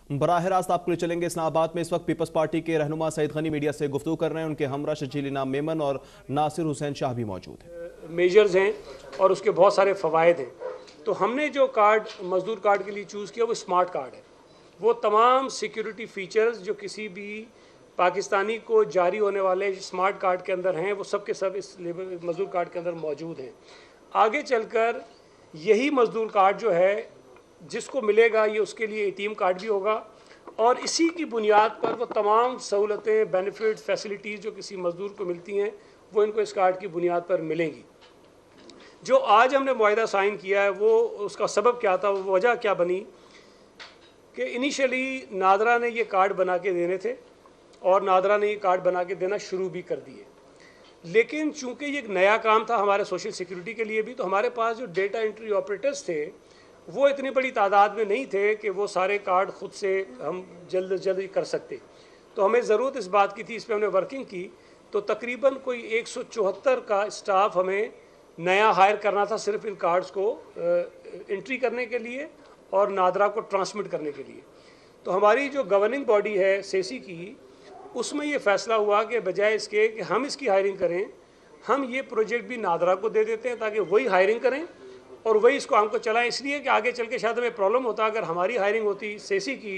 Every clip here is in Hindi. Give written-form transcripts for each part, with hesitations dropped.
बराह रास्त आपके लिए चलेंगे इस्लामाबाद में। इस वक्त पीपल्स पार्टी के रहनुमा सईद गनी मीडिया से गुफ्तगू कर रहे हैं। उनके हमरा शर्जील इनाम मेमन और नासिर हुसैन शाह भी मौजूद हैं। मेजर्स हैं और उसके बहुत सारे फ़वाइद हैं। तो हमने जो कार्ड मजदूर कार्ड के लिए चूज़ किया वो स्मार्ट कार्ड है। वो तमाम सिक्योरिटी फीचर्स जो किसी भी पाकिस्तानी को जारी होने वाले स्मार्ट कार्ड के अंदर हैं वो सब के सब इस मजदूर कार्ड के अंदर मौजूद हैं। आगे चलकर यही मजदूर कार्ड जो है जिसको मिलेगा ये उसके लिए एटीएम कार्ड भी होगा और इसी की बुनियाद पर वो तमाम सहूलतें, बेनिफिट्स, फैसिलिटीज़ जो किसी मजदूर को मिलती हैं वो इनको इस कार्ड की बुनियाद पर मिलेंगी। जो आज हमने मुआहिदा साइन किया है वो उसका सबब क्या था, वो वजह क्या बनी कि इनिशियली नादरा ने ये कार्ड बना के देने थे और नादरा ने ये कार्ड बना के देना शुरू भी कर दिए। लेकिन चूंकि ये एक नया काम था हमारे सोशल सिक्योरिटी के लिए भी, तो हमारे पास जो डेटा एंट्री ऑपरेटर्स थे वो इतनी बड़ी तादाद में नहीं थे कि वो सारे कार्ड ख़ुद से हम जल्द कर सकते। तो हमें ज़रूरत इस बात की थी, इस पर हमने वर्किंग की। तो तकरीबन कोई 174 का स्टाफ हमें नया हायर करना था सिर्फ इन कार्ड्स को एंट्री करने के लिए और नादरा को ट्रांसमिट करने के लिए। तो हमारी जो गवर्निंग बॉडी है सेसी की, उसमें ये फ़ैसला हुआ कि बजाय इसके कि हम इसकी हायरिंग करें, हम ये प्रोजेक्ट भी नादरा को दे देते हैं ताकि वही हायरिंग करें और वही इसको हमको चलाएं। इसलिए कि आगे चल के शायद हमें प्रॉब्लम होता अगर हमारी हायरिंग होती सेसी की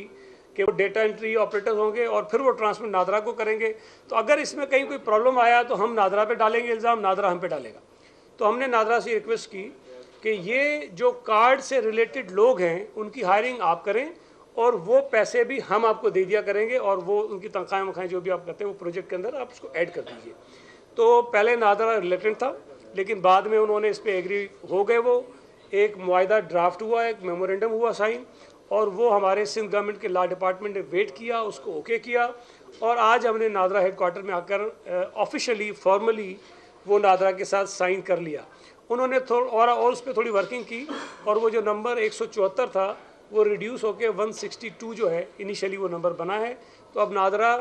कि वो डेटा एंट्री ऑपरेटर्स होंगे और फिर वो ट्रांसमिट नादरा को करेंगे। तो अगर इसमें कहीं कोई प्रॉब्लम आया तो हम नादरा पे डालेंगे इल्ज़ाम, नादरा हम पे डालेगा। तो हमने नादरा से रिक्वेस्ट की कि ये जो कार्ड से रिलेटेड लोग हैं उनकी हायरिंग आप करें और वो पैसे भी हम आपको दे दिया करेंगे और वो उनकी तनख्वाहें वनख्वाहें जो भी आप करते हैं वो प्रोजेक्ट के अंदर आप उसको ऐड कर दीजिए। तो पहले नादरा रिलेटेड था लेकिन बाद में उन्होंने इस पर एग्री हो गए। वो एक मुआहिदा ड्राफ्ट हुआ, एक मेमोरेंडम हुआ साइन और वो हमारे सिंध गवर्नमेंट के लॉ डिपार्टमेंट ने वेट किया, उसको ओके किया और आज हमने नादरा हेडक्वार्टर में आकर ऑफिशियली फॉर्मली वो नादरा के साथ साइन कर लिया। उन्होंने और उस पर थोड़ी वर्किंग की और वो जो नंबर 174 था वो रिड्यूस होकर 162 जो है इनिशियली वो नंबर बना है। तो अब नादरा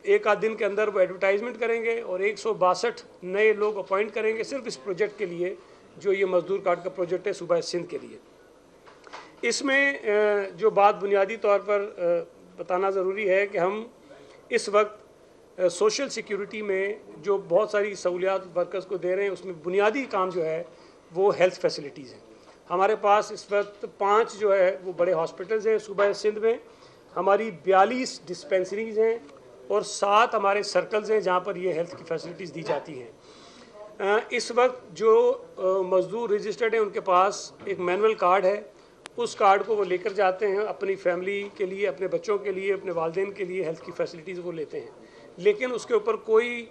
एक आध दिन के अंदर वो एडवर्टाइजमेंट करेंगे और 162 नए लोग अपॉइंट करेंगे सिर्फ इस प्रोजेक्ट के लिए जो ये मजदूर कार्ड का प्रोजेक्ट है सूबा सिंध के लिए। इसमें जो बात बुनियादी तौर पर बताना ज़रूरी है कि हम इस वक्त सोशल सिक्योरिटी में जो बहुत सारी सहूलियात वर्कर्स को दे रहे हैं उसमें बुनियादी काम जो है वो हेल्थ फैसिलिटीज़ हैं। हमारे पास इस वक्त 5 जो है वो बड़े हॉस्पिटल्स हैं सूबा सिंध में, हमारी 42 डिस्पेंसरीज़ हैं और 7 हमारे सर्कल्स हैं जहाँ पर ये हेल्थ की फैसिलिटीज़ दी जाती हैं। इस वक्त जो मज़दूर रजिस्टर्ड हैं उनके पास एक मैनुअल कार्ड है, उस कार्ड को वो लेकर जाते हैं अपनी फैमिली के लिए, अपने बच्चों के लिए, अपने वालिदैन के लिए हेल्थ की फैसिलिटीज़ वो लेते हैं। लेकिन उसके ऊपर कोई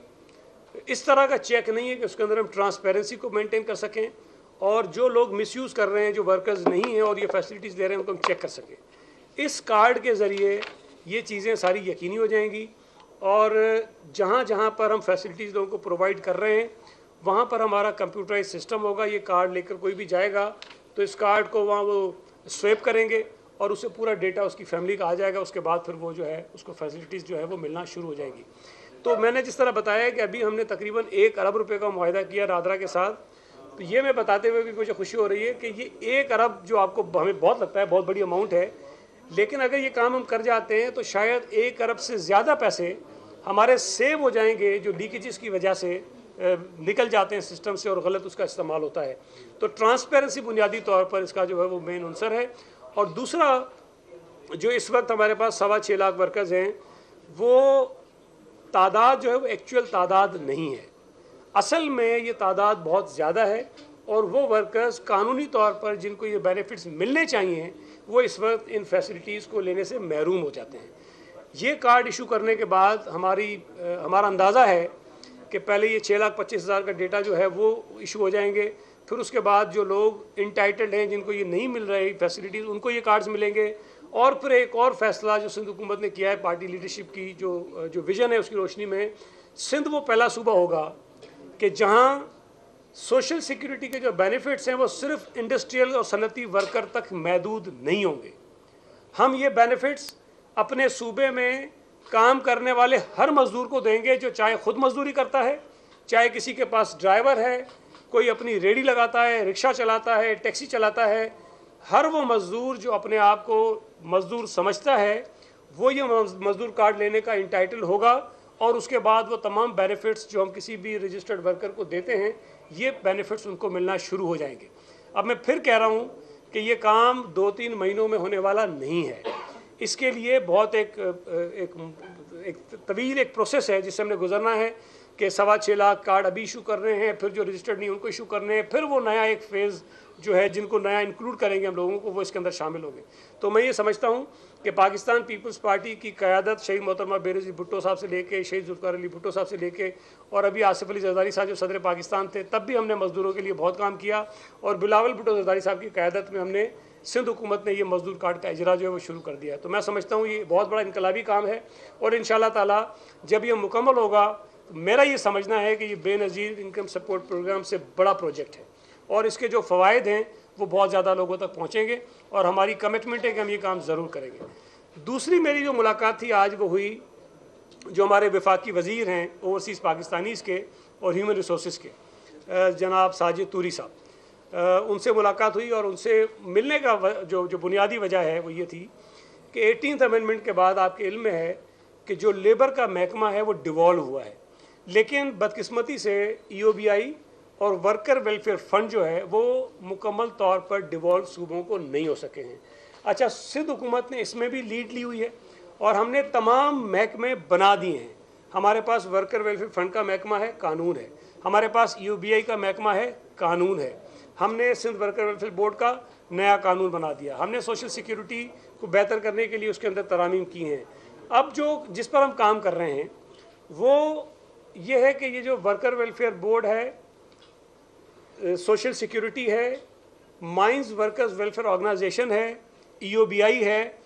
इस तरह का चेक नहीं है कि उसके अंदर हम ट्रांसपेरेंसी को मेंटेन कर सकें और जो लोग मिसयूज़ कर रहे हैं, जो वर्कर्स नहीं हैं और ये फैसिलिटीज़ दे रहे हैं उनको हम चेक कर सकें। इस कार्ड के ज़रिए ये चीज़ें सारी यकीनी हो जाएंगी और जहाँ जहाँ पर हम फैसिलिटीज़ लोगों को प्रोवाइड कर रहे हैं वहाँ पर हमारा कंप्यूटराइज सिस्टम होगा। ये कार्ड लेकर कोई भी जाएगा तो इस कार्ड को वहाँ वो स्वेप करेंगे और उससे पूरा डेटा उसकी फैमिली का आ जाएगा। उसके बाद फिर वो जो है उसको फैसिलिटीज़ जो है वो मिलना शुरू हो जाएगी। तो मैंने जिस तरह बताया कि अभी हमने तकरीबन 1 अरब रुपए का मुआहिदा किया नादरा के साथ, तो ये मैं बताते हुए भी मुझे खुशी हो रही है कि ये 1 अरब जो आपको हमें बहुत लगता है बहुत बड़ी अमाउंट है, लेकिन अगर ये काम हम कर जाते हैं तो शायद 1 अरब से ज़्यादा पैसे हमारे सेव हो जाएंगे जो लीकेजेस की वजह से निकल जाते हैं सिस्टम से और गलत उसका इस्तेमाल होता है। तो ट्रांसपेरेंसी बुनियादी तौर पर इसका जो है वो मेन आंसर है। और दूसरा जो इस वक्त हमारे पास 6.25 लाख वर्कर्स हैं वो तादाद जो है वो एक्चुअल तादाद नहीं है, असल में ये तादाद बहुत ज़्यादा है और वो वर्कर्स कानूनी तौर पर जिनको ये बेनिफिट्स मिलने चाहिए वो इस वक्त इन फैसिलिटीज़ को लेने से महरूम हो जाते हैं। ये कार्ड इशू करने के बाद हमारा अंदाज़ा है कि पहले ये 6,25,000 का डेटा जो है वो इशू हो जाएंगे, फिर उसके बाद जो लोग इंटाइटल्ड हैं जिनको ये नहीं मिल रही फैसिलिटीज़ उनको ये कार्ड्स मिलेंगे और फिर एक और फैसला जो सिंध हुकूमत ने किया है पार्टी लीडरशिप की जो विज़न है उसकी रोशनी में सिंध वो पहला सूबा होगा कि जहाँ सोशल सिक्योरिटी के जो बेनिफिट्स हैं वो सिर्फ इंडस्ट्रियल और सनती वर्कर तक महदूद नहीं होंगे। हम ये बेनिफिट्स अपने सूबे में काम करने वाले हर मज़दूर को देंगे जो चाहे खुद मजदूरी करता है, चाहे किसी के पास ड्राइवर है, कोई अपनी रेडी लगाता है, रिक्शा चलाता है, टैक्सी चलाता है, हर वो मज़दूर जो अपने आप को मज़दूर समझता है वो ये मज़दूर कार्ड लेने का इंटाइटल होगा, और उसके बाद वो तमाम बेनिफिट्स जो हम किसी भी रजिस्टर्ड वर्कर को देते हैं ये बेनिफिट्स उनको मिलना शुरू हो जाएंगे। अब मैं फिर कह रहा हूँ कि ये काम 2-3 महीनों में होने वाला नहीं है। इसके लिए बहुत एक तवील एक प्रोसेस है जिससे हमने गुजरना है कि 6.25 लाख कार्ड अभी इशू कर रहे हैं, फिर जो रजिस्टर्ड नहीं उनको इशू करने हैं, फिर वो नया एक फेज़ जो है जिनको नया इंक्लूड करेंगे हम लोगों को, वो इसके अंदर शामिल होंगे। तो मैं ये समझता हूँ कि पाकिस्तान पीपल्स पार्टी की क़यादत शहीद मोहतरमा बेनज़ीर भुट्टो साहब से लेके, शहीद ज़ुल्फ़िकार अली भुट्टो साहब से लेके, और अभी आसिफ अली ज़रदारी साहब जो सदर पाकिस्तान थे तब भी हमने मज़दूरों के लिए बहुत काम किया, और बिलावल भुट्टो ज़रदारी साहब की क़यादत में हमने सिंध हुकूमत ने ये मज़दूर कार्ड का इजरा जो है वो शुरू कर दिया है। तो मैं समझता हूँ ये बहुत बड़ा इनकलाबी काम है, और इंशाअल्लाह ताला जब ये मुकम्मल होगा तो मेरा ये समझना है कि ये बेनज़ीर इनकम सपोर्ट प्रोग्राम से बड़ा प्रोजेक्ट है, और इसके जो फ़वाइद हैं वो बहुत ज़्यादा लोगों तक पहुँचेंगे, और हमारी कमिटमेंट है कि हम ये काम ज़रूर करेंगे। दूसरी मेरी जो मुलाकात थी आज वो हुई जो हमारे वफाकी वज़ीर हैं ओवरसीज़ पाकिस्तानीज़ के और ह्यूमन रिसोर्स के, जनाब साजिद तूरी साहब, उनसे मुलाकात हुई, और उनसे मिलने का जो बुनियादी वजह है वो ये थी कि 18th अमेंडमेंट के बाद आपके इल्म में है कि जो लेबर का महकमा है वो डिवॉल्व हुआ है, लेकिन बदकिस्मती से EOBI और वर्कर वेलफेयर फ़ंड जो है वो मुकम्मल तौर पर डिवॉल्व सूबों को नहीं हो सके हैं। अच्छा, सिंध हुकूमत ने इसमें भी लीड ली हुई है, और हमने तमाम महकमे बना दिए हैं। हमारे पास वर्कर वेलफेयर फ़ंड का महकमा है, कानून है, हमारे पास EOBI का महकमा है, कानून है, हमने सिंध वर्कर वेलफेयर बोर्ड का नया कानून बना दिया, हमने सोशल सिक्योरिटी को बेहतर करने के लिए उसके अंदर तरामीम की हैं। अब जिस पर हम काम कर रहे हैं वो ये है कि ये जो वर्कर वेलफेयर बोर्ड है, सोशल सिक्योरिटी है, माइंस वर्कर्स वेलफेयर ऑर्गेनाइजेशन है, EOBI है,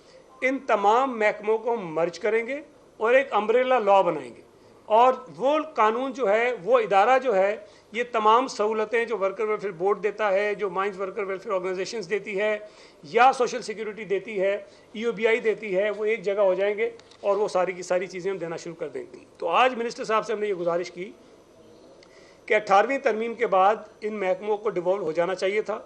इन तमाम महकमों को मर्ज करेंगे और एक अम्ब्रेला लॉ बनाएंगे, और वो कानून जो है वो इदारा जो है ये तमाम सहूलतें जो वर्कर वेलफेयर बोर्ड देता है, जो माइंस वर्कर वेलफेयर ऑर्गेनाइजेशंस देती है, या सोशल सिक्योरिटी देती है, EOBI देती है, वो एक जगह हो जाएंगे और वो सारी की सारी चीज़ें हम देना शुरू कर देंगे। तो आज मिनिस्टर साहब से हमने ये गुजारिश की कि 18वीं तरमीम के बाद इन महकमों को डिवॉल्व हो जाना चाहिए था।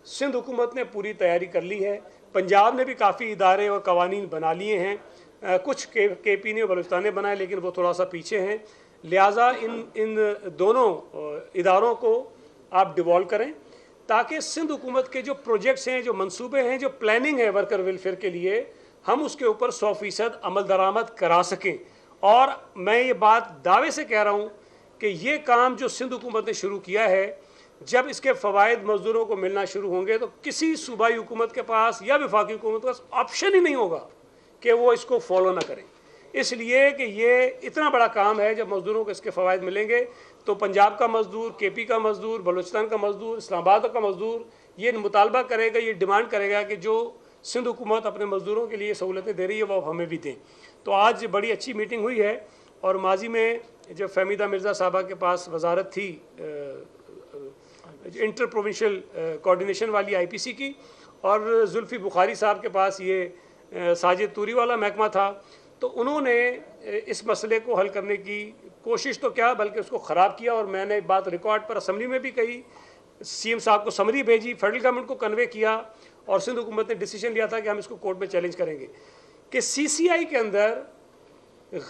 सिंध हुकूमत ने पूरी तैयारी कर ली है, पंजाब ने भी काफ़ी इदारे और कवानीन बना लिए हैं, कुछ KP ने बलूचिस्तान ने बनाए लेकिन वो थोड़ा सा पीछे हैं, लिहाजा इन दोनों इदारों को आप डिवॉल्व करें ताकि सिंध हुकूमत के जो प्रोजेक्ट्स हैं, जो मंसूबे हैं, जो प्लानिंग है वर्कर वेलफेयर के लिए, हम उसके ऊपर 100% अमल दरामद करा सकें। और मैं ये बात दावे से कह रहा हूँ कि ये काम जो सिंध हुकूमत ने शुरू किया है, जब इसके फ़वाइद मज़दूरों को मिलना शुरू होंगे तो किसी सूबाई हुकूमत के पास या वफाकी हुकूमत के पास ऑप्शन ही नहीं होगा कि वो इसको फॉलो ना करें। इसलिए कि ये इतना बड़ा काम है, जब मज़दूरों को इसके फ़वाइद मिलेंगे तो पंजाब का मज़दूर, KP का मज़दूर, बलूचिस्तान का मज़दूर, इस्लामाबाद का मज़दूर ये मुतालबा करेगा, ये डिमांड करेगा कि जो सिंध हुकूमत अपने मज़दूरों के लिए सहूलतें दे रही है वो हमें भी दें। तो आज बड़ी अच्छी मीटिंग हुई है, और माजी में जब फहमीदा मिर्ज़ा साहबा के पास वजारत थी इंटर प्रोविंशियल कोऑर्डिनेशन वाली IPC की, और जुल्फ़ी बुखारी साहब के पास ये साजिद तूरी वाला महकमा था, तो उन्होंने इस मसले को हल करने की कोशिश तो क्या बल्कि उसको ख़राब किया। और मैंने बात रिकॉर्ड पर असम्बली में भी कही, CM साहब को समरी भेजी, फेडरल गवर्नमेंट को कन्वे किया, और सिंध हुकूमत ने डिसीजन लिया था कि हम इसको कोर्ट में चैलेंज करेंगे कि CCI के अंदर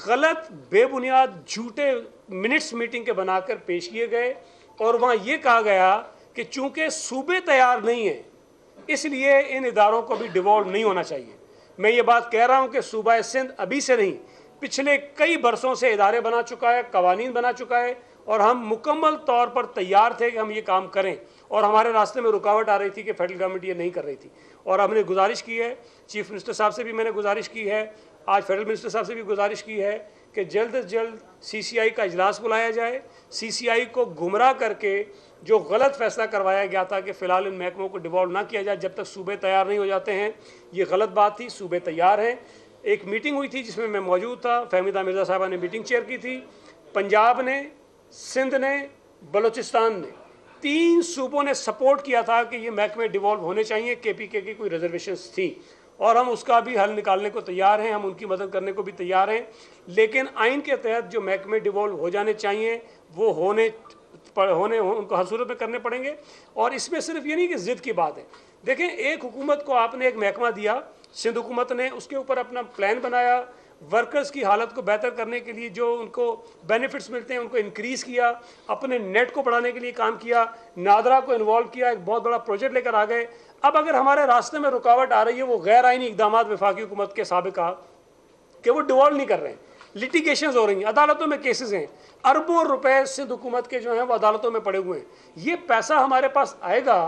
गलत बेबुनियाद झूठे मिनट्स मीटिंग के बनाकर पेश किए गए, और वहाँ ये कहा गया कि चूँकि सूबे तैयार नहीं हैं इसलिए इन इदारों को भी डिवॉल्व नहीं होना चाहिए। मैं ये बात कह रहा हूँ कि सूबा सिंध अभी से नहीं, पिछले कई बरसों से इदारे बना चुका है, कवानीन बना चुका है, और हम मुकम्मल तौर पर तैयार थे कि हम ये काम करें, और हमारे रास्ते में रुकावट आ रही थी कि फेडरल गवर्नमेंट ये नहीं कर रही थी। और हमने गुजारिश की है, चीफ मिनिस्टर साहब से भी मैंने गुजारिश की है, आज फेडरल मिनिस्टर साहब से भी गुजारिश की है कि जल्द से जल्द CCI का इजलास बुलाया जाए, CCI को गुमराह करके जो गलत फैसला करवाया गया था कि फ़िलहाल इन महकमों को डिवॉल्व ना किया जाए जब तक सूबे तैयार नहीं हो जाते हैं, ये गलत बात थी। सूबे तैयार हैं। एक मीटिंग हुई थी जिसमें मैं मौजूद था, फहमीदा मिर्ज़ा साहबा ने मीटिंग चेयर की थी, पंजाब ने, सिंध ने, बलूचिस्तान ने, 3 सूबों ने सपोर्ट किया था कि ये महकमे डिवॉल्व होने चाहिए। KPK की कोई रिजर्वेशंस थी, और हम उसका भी हल निकालने को तैयार हैं, हम उनकी मदद करने को भी तैयार हैं, लेकिन आइन के तहत जो महकमे डिवॉल्व हो जाने चाहिए वो उनको हर सूरत में करने पड़ेंगे। और इसमें सिर्फ ये नहीं कि ज़िद की बात है, देखें, एक हुकूमत को आपने एक महकमा दिया, सिंध हुकूमत ने उसके ऊपर अपना प्लान बनाया, वर्कर्स की हालत को बेहतर करने के लिए जो उनको बेनिफिट्स मिलते हैं उनको इंक्रीज़ किया, अपने नेट को बढ़ाने के लिए काम किया, नादरा को इन्वॉल्व किया, एक बहुत बड़ा प्रोजेक्ट लेकर आ गए। अब अगर हमारे रास्ते में रुकावट आ रही है वो गैर आइनी इकदाम वफाकी हुकूमत के साबिका कि वो डिवॉल्व नहीं कर रहे हैं, लिटिगेशंस हो रही हैं, अदालतों में केसेस हैं, अरबों रुपए सिंध हुकूमत के जो हैं वो अदालतों में पड़े हुए हैं। ये पैसा हमारे पास आएगा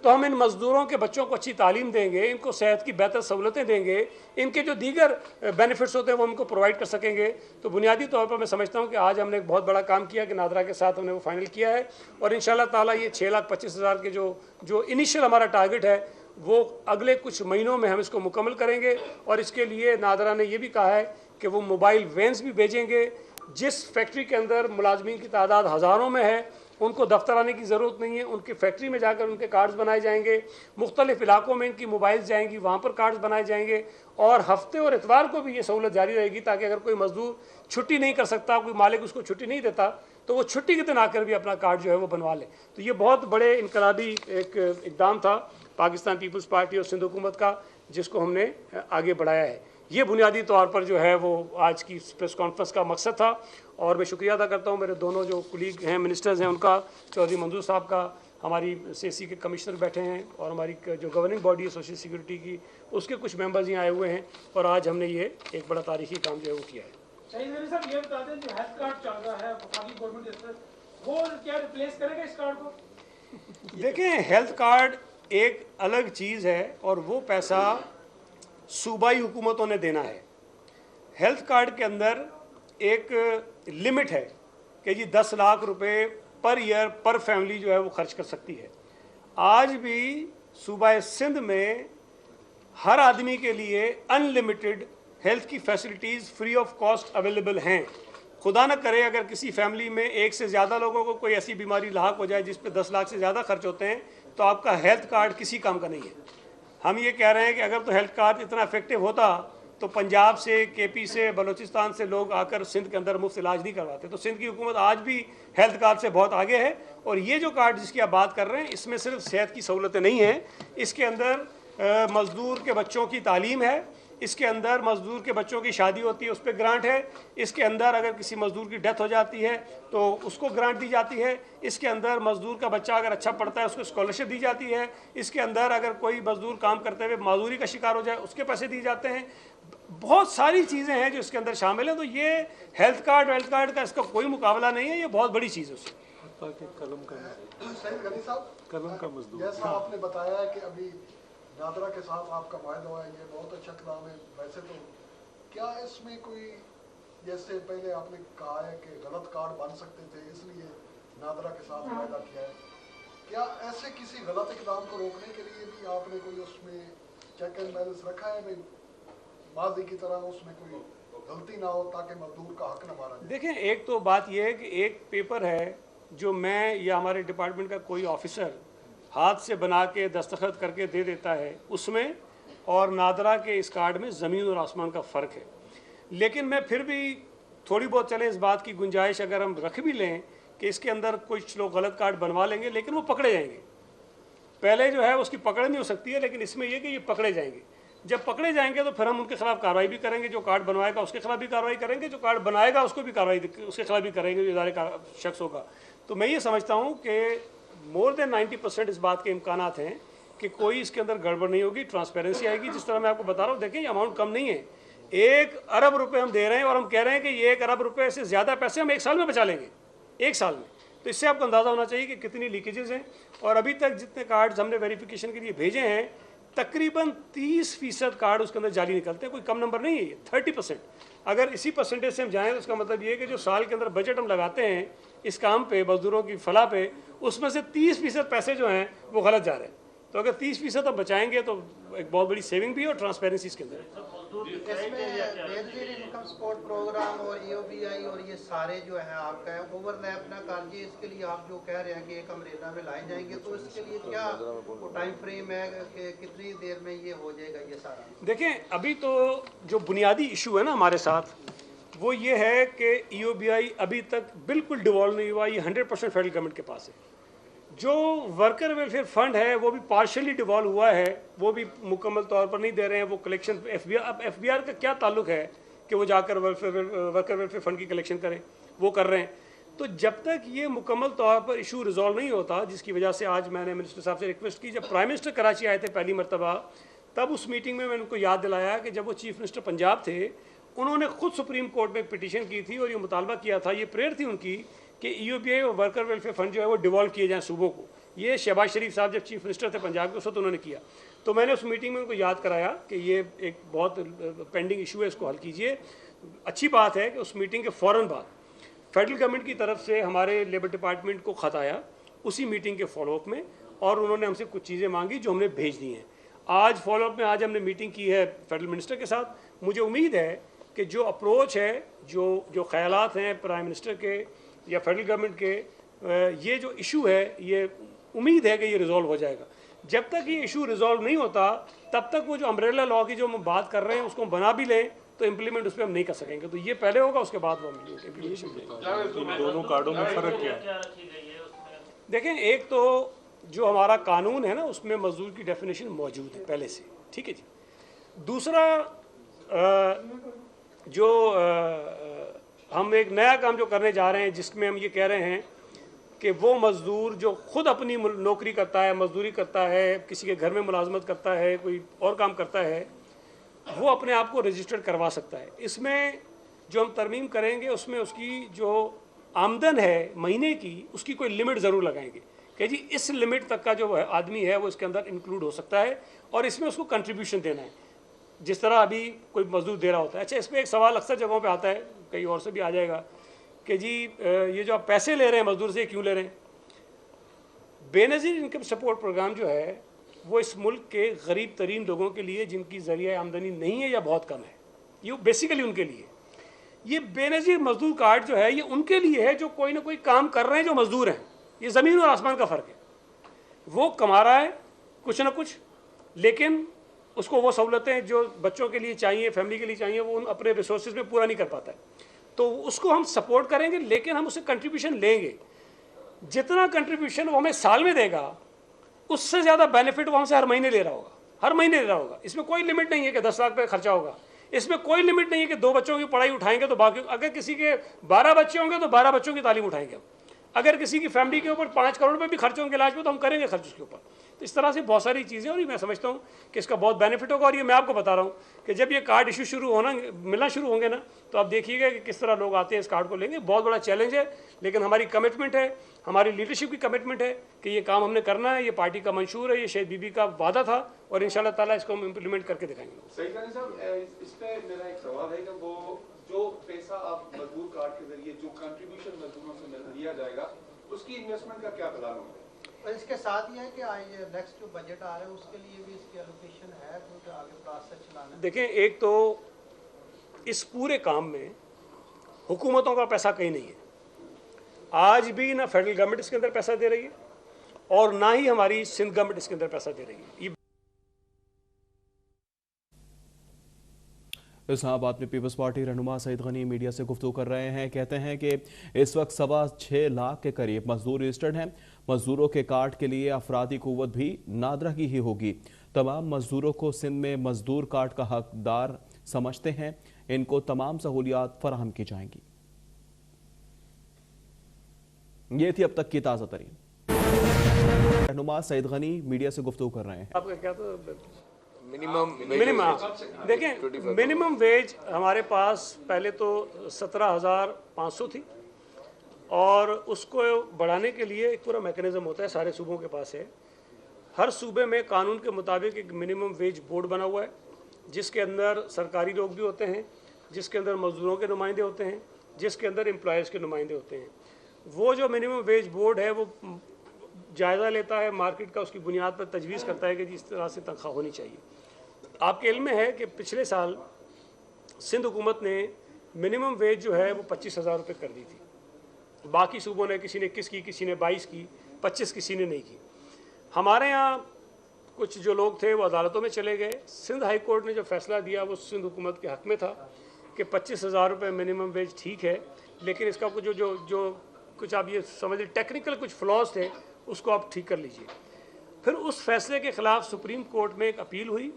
तो हम इन मज़दूरों के बच्चों को अच्छी तालीम देंगे, इनको सेहत की बेहतर सहूलतें देंगे, इनके जो दीगर बेनिफिट्स होते हैं वो उनको प्रोवाइड कर सकेंगे। तो बुनियादी तौर पर मैं समझता हूँ कि आज हमने एक बहुत बड़ा काम किया कि नादरा के साथ हमने वो फाइनल किया है और इंशाल्लाह ताला ये 6,25,000 के जो इनिशियल हमारा टारगेट है वो अगले कुछ महीनों में हम इसको मुकम्मल करेंगे। और इसके लिए नादरा ने यह भी कहा है कि वो मोबाइल वैन्स भी भेजेंगे। जिस फैक्ट्री के अंदर मुलाजमीन की तादाद हज़ारों में है उनको दफ्तर आने की ज़रूरत नहीं है, उनकी फैक्ट्री में जाकर उनके कार्ड्स बनाए जाएंगे, मुख्तलिफ इलाकों में इनकी मोबाइल्स जाएंगी, वहाँ पर कार्ड्स बनाए जाएंगे और हफ्ते और इतवार को भी ये सहूलत जारी रहेगी ताकि अगर कोई मजदूर छुट्टी नहीं कर सकता, कोई मालिक उसको छुट्टी नहीं देता तो वो छुट्टी के दिन आकर भी अपना कार्ड जो है वो बनवा ले। तो ये बहुत बड़े इनकलाबी एक इकदाम था पाकिस्तान पीपल्स पार्टी और सिंध हुकूमत का, जिसको हमने आगे बढ़ाया है। ये बुनियादी तौर पर जो है वो आज की प्रेस कॉन्फ्रेंस का मकसद था और मैं शुक्रिया अदा करता हूँ मेरे दोनों जो कुलीग हैं, मिनिस्टर्स हैं उनका, चौधरी मंजूर साहब का, हमारी सीएससी के कमिश्नर बैठे हैं और हमारी जो गवर्निंग बॉडी है सोशल सिक्योरिटी की उसके कुछ मेंबर्स यहाँ आए हुए हैं और आज हमने ये एक बड़ा तारीखी काम जो है वो किया है। साहब ये बता दें, जो हेल्थ कार्ड चल रहा है वफाकी गवर्नमेंट वो क्या रिप्लेस करेगा इस कार्ड को? देखें, हेल्थ कार्ड एक अलग चीज़ है और वो पैसा सूबाई हुकूमतों ने देना है। हेल्थ कार्ड के अंदर एक लिमिट है कि जी 10 लाख रुपए पर ईयर पर फैमिली जो है वो खर्च कर सकती है। आज भी सूबा सिंध में हर आदमी के लिए अनलिमिटेड हेल्थ की facilities free of cost available हैं। खुदा न करे अगर किसी फैमिली में एक से ज़्यादा लोगों को कोई ऐसी बीमारी लाक हो जाए जिस पे 10 लाख से ज़्यादा खर्च होते हैं तो आपका हेल्थ कार्ड किसी काम का नहीं है। हम ये कह रहे हैं कि अगर तो हेल्थ कार्ड इतना इफेक्टिव होता तो पंजाब से, केपी से, बलूचिस्तान से लोग आकर सिंध के अंदर मुफ्त इलाज नहीं करवाते। तो सिंध की हुकूमत आज भी हेल्थ कार्ड से बहुत आगे है और ये जो कार्ड जिसकी आप बात कर रहे हैं इसमें सिर्फ सेहत की सहूलतें नहीं हैं, इसके अंदर मज़दूर के बच्चों की तालीम है, इसके अंदर मज़दूर के बच्चों की शादी होती है उस पर ग्रांट है, इसके अंदर अगर किसी मज़दूर की डेथ हो जाती है तो उसको ग्रांट दी जाती है, इसके अंदर मज़दूर का बच्चा अगर अच्छा पढ़ता है उसको स्कॉलरशिप दी जाती है, इसके अंदर अगर कोई मज़दूर काम करते हुए माजूरी का शिकार हो जाए उसके पैसे दिए जाते हैं। बहुत सारी चीज़ें हैं जो इसके अंदर शामिल हैं। तो ये हेल्थ कार्ड का इसका कोई मुकाबला नहीं है, ये बहुत बड़ी चीज़ है उससे। कलम का मजदूर जैसा आपने बताया है कि अभी नादरा के साथ आपका माहिदा हुआ है, ये बहुत अच्छा कलाम है। वैसे तो क्या इसमें कोई, जैसे पहले आपने कहा है कि गलत कार्ड बन सकते थे इसलिए नादरा के साथ माहिदा किया है, क्या ऐसे किसी गलत इकदाम को रोकने के लिए भी आपने कोई उसमें चेक एंड बैलेंस रखा है भाई, माजी की तरह उसमें कोई गलती ना हो ताकि मजदूर का हक न मारा जाए? देखें, एक तो बात यह है कि एक पेपर है जो मैं या हमारे डिपार्टमेंट का कोई ऑफिसर हाथ से बना के दस्तखत करके दे देता है उसमें, और नादरा के इस कार्ड में ज़मीन और आसमान का फ़र्क है। लेकिन मैं फिर भी थोड़ी बहुत चले इस बात की गुंजाइश अगर हम रख भी लें कि इसके अंदर कुछ लोग गलत कार्ड बनवा लेंगे लेकिन वो पकड़े जाएंगे। पहले जो है उसकी पकड़ नहीं हो सकती है, लेकिन इसमें यह कि ये पकड़े जाएंगे। जब पकड़े जाएंगे तो फिर हम उनके खिलाफ कार्रवाई भी करेंगे, जो कार्ड बनवाएगा उसके खिलाफ भी कार्रवाई करेंगे, जो कार्ड बनाएगा उसको भी कार्रवाई उसके खिलाफ भी करेंगे, जो इदारे का शख्स होगा। तो मैं ये समझता हूँ कि मोर देन 90% इस बात के इम्कानात हैं कि कोई इसके अंदर गड़बड़ नहीं होगी, ट्रांसपेरेंसी आएगी। जिस तरह मैं आपको बता रहा हूँ, देखें ये अमाउंट कम नहीं है, 1 अरब रुपए हम दे रहे हैं और हम कह रहे हैं कि ये 1 अरब रुपए से ज़्यादा पैसे हम 1 साल में बचा लेंगे, 1 साल में। तो इससे आपको अंदाज़ा होना चाहिए कि कितनी लीकेजेस हैं। और अभी तक जितने कार्ड्स हमने वेरिफिकेशन के लिए भेजे हैं तकरीबन 30% कार्ड उसके अंदर जाली निकलते हैं, कोई कम नंबर नहीं है ये, 30%। अगर इसी परसेंटेज से हम जाएँ तो उसका मतलब ये है कि जो साल के अंदर बजट हम लगाते हैं इस काम पे, मजदूरों की फलाह पे, उसमें से 30% पैसे जो हैं वो गलत जा रहे हैं। तो अगर 30% हम बचाएंगे तो एक बहुत बड़ी सेविंग भी है और ट्रांसपेरेंसी इसके अंदर। इनकम सपोर्ट प्रोग्राम और EOBI और ये सारे जो है आपका है ओवरलैप ना कीजिए। इसके लिए आप जो कह रहे हैं कि एक अमरेला में लाए जाएंगे, तो इसके लिए क्या टाइम फ्रेम है कि कितनी देर में ये हो जाएगा ये सारा? देखें, अभी तो जो बुनियादी इशू है ना हमारे साथ वो ये है कि EOBI अभी तक बिल्कुल डिवॉल्व नहीं हुआ। ये 100% फेडरल गवर्नमेंट के पास है। जो वर्कर वेलफेयर फंड है वो भी पार्शियली डिवॉल्व हुआ है, वो भी मुकम्मल तौर पर नहीं दे रहे हैं। वो कलेक्शन एफबीआर का क्या ताल्लुक है कि वो जाकर वर्कर वेलफेयर फंड की कलेक्शन करें, वो कर रहे हैं। तो जब तक ये मुकम्मल तौर पर इशू रिजॉल्व नहीं होता, जिसकी वजह से आज मैंने मिनिस्टर साहब से रिक्वेस्ट की, जब प्राइम मिनिस्टर कराची आए थे पहली मरतबा, तब उस मीटिंग में मैंने उनको याद दिलाया कि जब वो चीफ मिनिस्टर पंजाब थे, उन्होंने खुद सुप्रीम कोर्ट में एक पिटीशन की थी और ये मुतालबा किया था, ये प्रेयर थी उनकी कि EOBI और वर्कर वेलफेयर फंड जो है वो डिवॉल्व किए जाएँ सूबों को। ये शहबाज शरीफ साहब जब चीफ मिनिस्टर थे पंजाब के, उस वक्त उन्होंने किया। तो मैंने उस मीटिंग में उनको याद कराया कि ये एक बहुत पेंडिंग इशू है, इसको हल कीजिए। अच्छी बात है कि उस मीटिंग के फ़ौरन बाद फेडरल गवर्नमेंट की तरफ से हमारे लेबर डिपार्टमेंट को ख़त आया उसी मीटिंग के फॉलोअप में, और उन्होंने हमसे कुछ चीज़ें मांगी जो हमने भेज दी हैं। आज फॉलोअप में आज हमने मीटिंग की है फेडरल मिनिस्टर के साथ। मुझे उम्मीद है कि जो अप्रोच है, जो ख्यालात हैं प्राइम मिनिस्टर के या फेडरल गवर्नमेंट के, ये जो इशू है, ये उम्मीद है कि ये रिजॉल्व हो जाएगा। जब तक ये इशू रिजॉल्व नहीं होता, तब तक वो जो अम्ब्रेला लॉ की जो हम बात कर रहे हैं उसको बना भी लें तो इम्प्लीमेंट उस पर हम नहीं कर सकेंगे। तो ये पहले होगा, उसके बाद वो इम्प्लीमेंशन देंगे। दोनों कार्डों में फ़र्क क्या है? देखें, एक तो जो हमारा कानून है ना, उसमें मजदूर की डेफिनेशन मौजूद है पहले से, ठीक है जी। दूसरा, हम एक नया काम जो करने जा रहे हैं, जिसमें हम ये कह रहे हैं कि वो मज़दूर जो ख़ुद अपनी नौकरी करता है, मजदूरी करता है, किसी के घर में मुलाजमत करता है, कोई और काम करता है, वो अपने आप को रजिस्टर्ड करवा सकता है। इसमें जो हम तरमीम करेंगे उसमें उसकी जो आमदन है महीने की, उसकी कोई लिमिट ज़रूर लगाएंगे कि जी इस लिमिट तक का जो आदमी है वो इसके अंदर इंक्लूड हो सकता है, और इसमें उसको कंट्रीब्यूशन देना है जिस तरह अभी कोई मजदूर दे रहा होता है। अच्छा, इस पर एक सवाल अक्सर जगहों पे आता है, कहीं और से भी आ जाएगा, कि जी ये जो आप पैसे ले रहे हैं मजदूर से, क्यों ले रहे हैं? बेनज़ीर इनकम सपोर्ट प्रोग्राम जो है वो इस मुल्क के गरीब तरीन लोगों के लिए, जिनकी ज़रिया आमदनी नहीं है या बहुत कम है, ये बेसिकली उनके लिए। ये बेनज़ीर मजदूर कार्ड जो है ये उनके लिए है जो कोई ना कोई काम कर रहे हैं, जो मजदूर हैं। ये ज़मीन और आसमान का फ़र्क है। वो कमा रहा है कुछ ना कुछ, लेकिन उसको वो सहूलतें जो बच्चों के लिए चाहिए, फैमिली के लिए चाहिए, वो अपने रिसोर्सेज में पूरा नहीं कर पाता है। तो उसको हम सपोर्ट करेंगे, लेकिन हम उससे कंट्रीब्यूशन लेंगे। जितना कंट्रीब्यूशन वो हमें साल में देगा, उससे ज़्यादा बेनिफिट वो हमसे हर महीने ले रहा होगा, हर महीने ले रहा होगा। इसमें कोई लिमिट नहीं है कि 10 लाख रुपये खर्चा होगा। इसमें कोई लिमिट नहीं है कि 2 बच्चों की पढ़ाई उठाएंगे तो बाकी, अगर किसी के 12 बच्चे होंगे तो 12 बच्चों की तालीम उठाएंगे। अगर किसी की फैमिली के ऊपर 5 करोड़ रुपये भी खर्च होंगे इलाज में, तो हम करेंगे खर्च उसके ऊपर। तो इस तरह से बहुत सारी चीज़ें, और ये मैं समझता हूँ कि इसका बहुत बेनिफिट होगा। और ये मैं आपको बता रहा हूँ कि जब ये कार्ड इशू मिलना शुरू होंगे ना, तो आप देखिएगा कि किस तरह लोग आते हैं, इस कार्ड को लेंगे। बहुत बड़ा चैलेंज है, लेकिन हमारी कमिटमेंट है, हमारी लीडरशिप की कमिटमेंट है कि ये काम हमने करना है। ये पार्टी का मंशूर है, ये शहीद बीबी का वादा था, और इंशाल्लाह ताला इसको हम इम्प्लीमेंट करके दिखाएंगे। सही साहब, इस पे मेरा एक सवाल है कि वो जो पैसा आप मजदूर कार्ड के जरिए जो कंट्रीब्यूशन मजदूरों से लिया जाएगा, उसकी इन्वेस्टमेंट का क्या प्लान होगा? और इसके साथ ही है कि नेक्स्ट जो बजट आ रहा है उसके लिए भी इसकी एलोकेशन है, जो आगे प्रोसेस चलाना है। देखें, एक तो इस पूरे काम में हुकूमतों का पैसा कहीं नहीं है। आज भी ना फेडरल गवर्नमेंट इसके अंदर पैसा दे रही है, और ना ही हमारी सिंध गवर्नमेंट इसके अंदर पैसा दे रही है। ये इस्लामाबाद में पीपल्स पार्टी रहनुमा सईद गनी मीडिया से गुफ्तगू कर रहे हैं। कहते हैं कि इस वक्त 6.25 लाख के करीब मजदूर रजिस्टर्ड हैं। मजदूरों के कार्ड के लिए अफरादी कुव्वत भी नादरा की ही होगी। तमाम मजदूरों को सिंध में मजदूर कार्ड का हकदार समझते हैं। इनको तमाम सहूलियात फराहम की जाएंगी। ये थी अब तक की ताज़ा तरीन। रहनुमा सईद गनी मीडिया से गुफ्तगू कर रहे हैं। आपका क्या तो मिनिमम देखें, मिनिमम वेज हमारे पास पहले तो 17,500 थी, और उसको बढ़ाने के लिए एक पूरा मैकेनिज्म होता है, सारे सूबों के पास है। हर सूबे में कानून के मुताबिक एक मिनिमम वेज बोर्ड बना हुआ है, जिसके अंदर सरकारी लोग भी होते हैं, जिसके अंदर मजदूरों के नुमाइंदे होते हैं, जिसके अंदर एम्प्लॉयज़ के नुमाइंदे होते हैं। वो जो मिनिमम वेज बोर्ड है वो जायज़ा लेता है मार्केट का, उसकी बुनियाद पर तजवीज़ करता है कि जिस तरह से तनख्वाह होनी चाहिए। आपके इल्म में है कि पिछले साल सिंध हुकूमत ने मिनिमम वेज जो है वो 25,000 रुपये कर दी थी। बाकी सूबों ने, किसी ने 21 की, किसी ने 22 की, 25 किसी ने नहीं की। हमारे यहाँ कुछ जो लोग थे वो अदालतों में चले गए। सिंध हाई कोर्ट ने जो फैसला दिया वो सिंध हुकूमत के हक़ में था कि 25,000 रुपये मिनिमम वेज ठीक है, लेकिन इसका कुछ जो कुछ आप ये समझ टेक्निकल कुछ फ्लॉज थे, उसको आप ठीक कर लीजिए। फिर उस फैसले के ख़िलाफ़ सुप्रीम कोर्ट में एक अपील हुई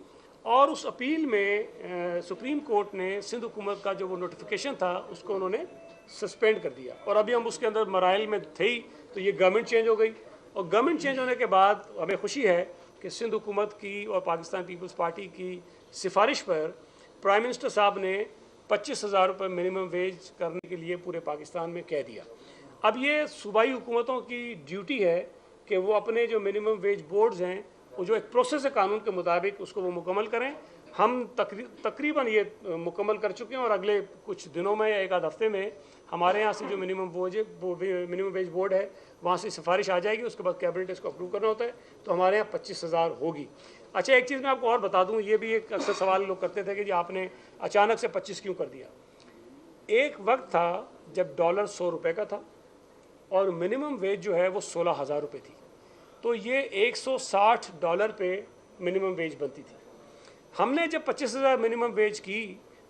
और उस अपील में सुप्रीम कोर्ट ने सिंध हुकूमत का जो वो नोटिफिकेशन था उसको उन्होंने सस्पेंड कर दिया। और अभी हम उसके अंदर मराइल में थे ही, तो ये गवर्नमेंट चेंज हो गई और गवर्नमेंट चेंज होने के बाद हमें खुशी है कि सिंध हुकूमत की और पाकिस्तान पीपल्स पार्टी की सिफारिश पर प्राइम मिनिस्टर साहब ने 25,000 रुपये मिनिमम वेज करने के लिए पूरे पाकिस्तान में कह दिया। अब ये सूबाई हुकूमतों की ड्यूटी है कि वो अपने जो मिनिमम वेज बोर्ड्स हैं वो जो एक प्रोसेस है कानून के मुताबिक उसको वो मुकम्मल करें। हम तकरीबन ये मुकम्मल कर चुके हैं और अगले कुछ दिनों में या एक आध हफ्ते में हमारे यहाँ से जो मिनिमम वेज बोर्ड है वहाँ से सिफारिश आ जाएगी। उसके बाद कैबिनेट इसको अप्रूव करना होता है, तो हमारे यहाँ 25,000 होगी। अच्छा, एक चीज़ मैं आपको और बता दूँ, ये भी एक अक्सर सवाल लोग करते थे कि जी आपने अचानक से 25 क्यों कर दिया। एक वक्त था जब डॉलर 100 रुपये का था और मिनिमम वेज जो है वो 16,000 रुपये थी, तो ये $160 पे मिनिमम वेज बनती थी। हमने जब 25,000 मिनिमम वेज की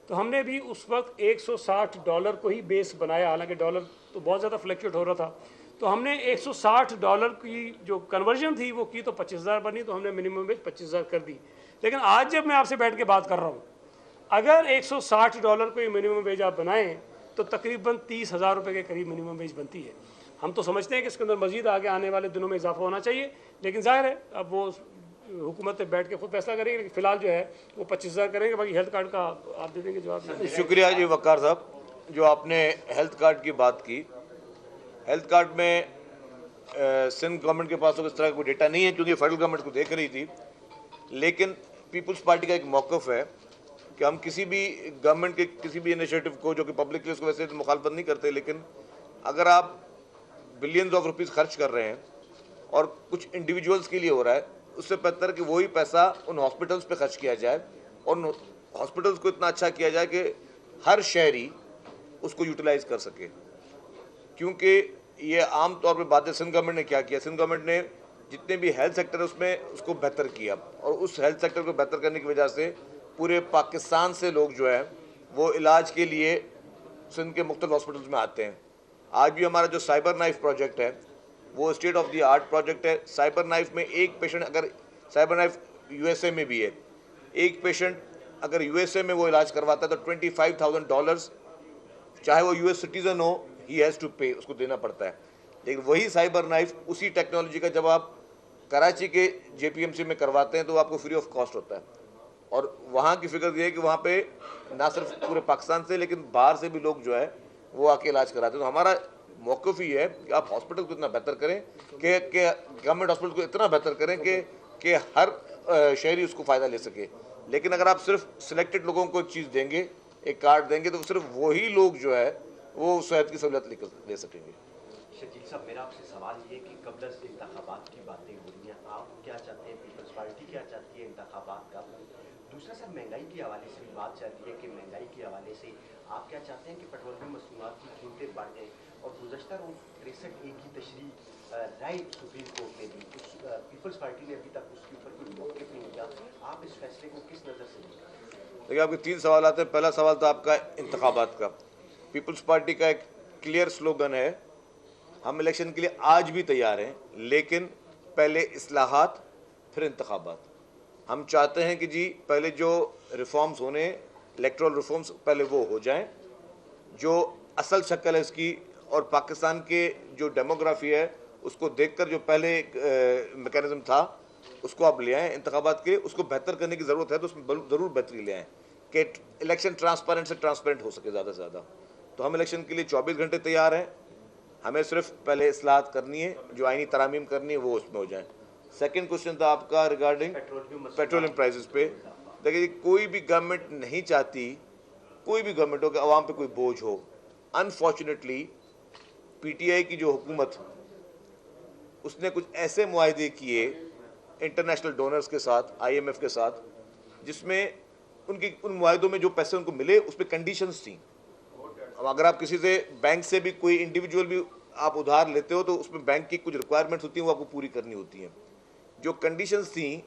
तो हमने भी उस वक्त $160 को ही बेस बनाया, हालांकि डॉलर तो बहुत ज़्यादा फ्लक्चुएट हो रहा था, तो हमने $160 की जो कन्वर्जन थी वो की, तो 25,000 बनी, तो हमने मिनिमम वेज 25,000 कर दी। लेकिन आज जब मैं आपसे बैठ के बात कर रहा हूँ, अगर $160 को ये मिनिमम वेज आप बनाएं तो तकरीबन 30,000 रुपये के करीब मिनिमम वेज बनती है। हम तो समझते हैं कि इसके अंदर मजीद आगे आने वाले दिनों में इजाफा होना चाहिए, लेकिन जाहिर है अब वो हुकूमत में बैठ के खुद फैसला करेंगे। लेकिन फिलहाल जो है वो 25,000 करेंगे। बाकी हेल्थ कार्ड का आप दे देंगे जवाब। शुक्रिया जी वक़ार साहब, जो आपने हेल्थ कार्ड की बात की। हेल्थ कार्ड में सिंध गवर्नमेंट के पास तो इस तरह का कोई डेटा नहीं है क्योंकि फेडरल गवर्नमेंट को देख रही थी, लेकिन पीपल्स पार्टी का एक मौक़िफ़ है कि हम किसी भी गवर्नमेंट के किसी भी इनिशिएटिव को जो कि पब्लिक के लिए उसको वैसे तो मुखालफत नहीं करते, लेकिन अगर आप बिलियंस ऑफ रुपीज़ खर्च कर रहे हैं और कुछ इंडिविजुअल्स के लिए हो रहा है, उससे बेहतर कि वही पैसा उन हॉस्पिटल्स पे खर्च किया जाए और हॉस्पिटल्स को इतना अच्छा किया जाए कि हर शहरी उसको यूटिलाइज कर सके। क्योंकि ये आम तौर पे बातें सिंध गवर्नमेंट ने क्या किया, सिंध गवर्नमेंट ने जितने भी हेल्थ सेक्टर है उसमें उसको बेहतर किया और उस हेल्थ सेक्टर को बेहतर करने की वजह से पूरे पाकिस्तान से लोग जो है वो इलाज के लिए सिंध के मुख्तलिफ हॉस्पिटल्स में आते हैं। आज भी हमारा जो साइबर नाइफ प्रोजेक्ट है वो state of the art project है। साइबर नाइफ में एक पेशेंट, अगर साइबर नाइफ यूएसए में भी है, एक पेशेंट अगर यूएसए में वो इलाज करवाता है तो $25,000, चाहे वो यूएस सिटीज़न हो, ही हैज़ टू पे, उसको देना पड़ता है। लेकिन वही साइबर नाइफ उसी टेक्नोलॉजी का जब आप कराची के जेपीएमसी में करवाते हैं तो आपको फ्री ऑफ कॉस्ट होता है। और वहाँ की फिक्र ये है कि वहाँ पे ना सिर्फ पूरे पाकिस्तान से लेकिन बाहर से भी लोग जो है वो आके इलाज कराते हैं। तो हमारा मौक़िफ़ ही है कि आप हॉस्पिटल को इतना बेहतर करें कि गवर्नमेंट हॉस्पिटल को इतना बेहतर करें कि हर शहरी उसको फ़ायदा ले सके। लेकिन अगर आप सिर्फ सिलेक्टेड लोगों को एक चीज़ देंगे, एक कार्ड देंगे, तो सिर्फ वही लोग जो है वो सेहत की सहूलियत ले सकेंगे। शकील साहब, मेरा आपसे सवाल ये कि कबल से इंतखाबात की बातें हो रही हैं, आप क्या चाहते हैं, पीपल्स पार्टी क्या चाहती है इंतखाबात का? दूसरा सर, महंगाई के हवाले से भी बात चल रही है कि महंगाई के हवाले से आप क्या चाहते हैं कि पेट्रोलियम मसनूआत की कीमतें बढ़ जाएँ? और गुज़श्ता रोज़ 63A की तशरीह राय सुप्रीम कोर्ट ने दी, पीपल्स पार्टी ने अभी तक उसके ऊपर कोई मौक़िफ़ नहीं लिया। आप इस फैसले को किस नज़र से देखते हैं? देखिए, आपके 3 सवाल आते हैं। पहला सवाल था आपका इंतखाबात का। पीपल्स पार्टी का एक क्लियर स्लोगन है, हम इलेक्शन के लिए आज भी तैयार हैं, लेकिन पहले इस्लाहात फिर इंतखाबात। हम चाहते हैं कि जी पहले जो रिफॉर्म्स होने, इलेक्ट्रल रिफॉर्म्स पहले वो हो जाएं, जो असल शक्ल है इसकी और पाकिस्तान के जो डेमोग्राफी है उसको देखकर जो पहले मैकेनिज्म था उसको आप ले आएँ इंतखाबात के। उसको बेहतर करने की ज़रूरत है तो उसमें ज़रूर बेहतरी ले आएँ कि इलेक्शन ट्रांसपेरेंट से ट्रांसपेरेंट हो सके ज़्यादा से ज़्यादा। तो हम इलेक्शन के लिए 24 घंटे तैयार हैं, हमें सिर्फ पहले इस्लाहात करनी है, जो आईनी तरामीम करनी है वो उसमें हो जाए। सेकंड क्वेश्चन था आपका रिगार्डिंग पेट्रोलियम प्राइसेस पे। देखिए, कोई भी गवर्नमेंट नहीं चाहती, कोई भी गवर्नमेंट हो कि आवाम पे कोई बोझ हो। अनफॉर्चुनेटली पीटीआई की जो हुकूमत, उसने कुछ ऐसे मुआहदे किए इंटरनेशनल डोनर्स के साथ, IMF के साथ, जिसमें उन मुआहदों में जो पैसे उनको मिले उस पर कंडीशंस थी। अगर आप किसी से बैंक से भी कोई इंडिविजुअल भी आप उधार लेते हो तो उसमें बैंक की कुछ रिक्वायरमेंट्स होती हैं, वो आपको पूरी करनी होती हैं। जो कंडीशंस थी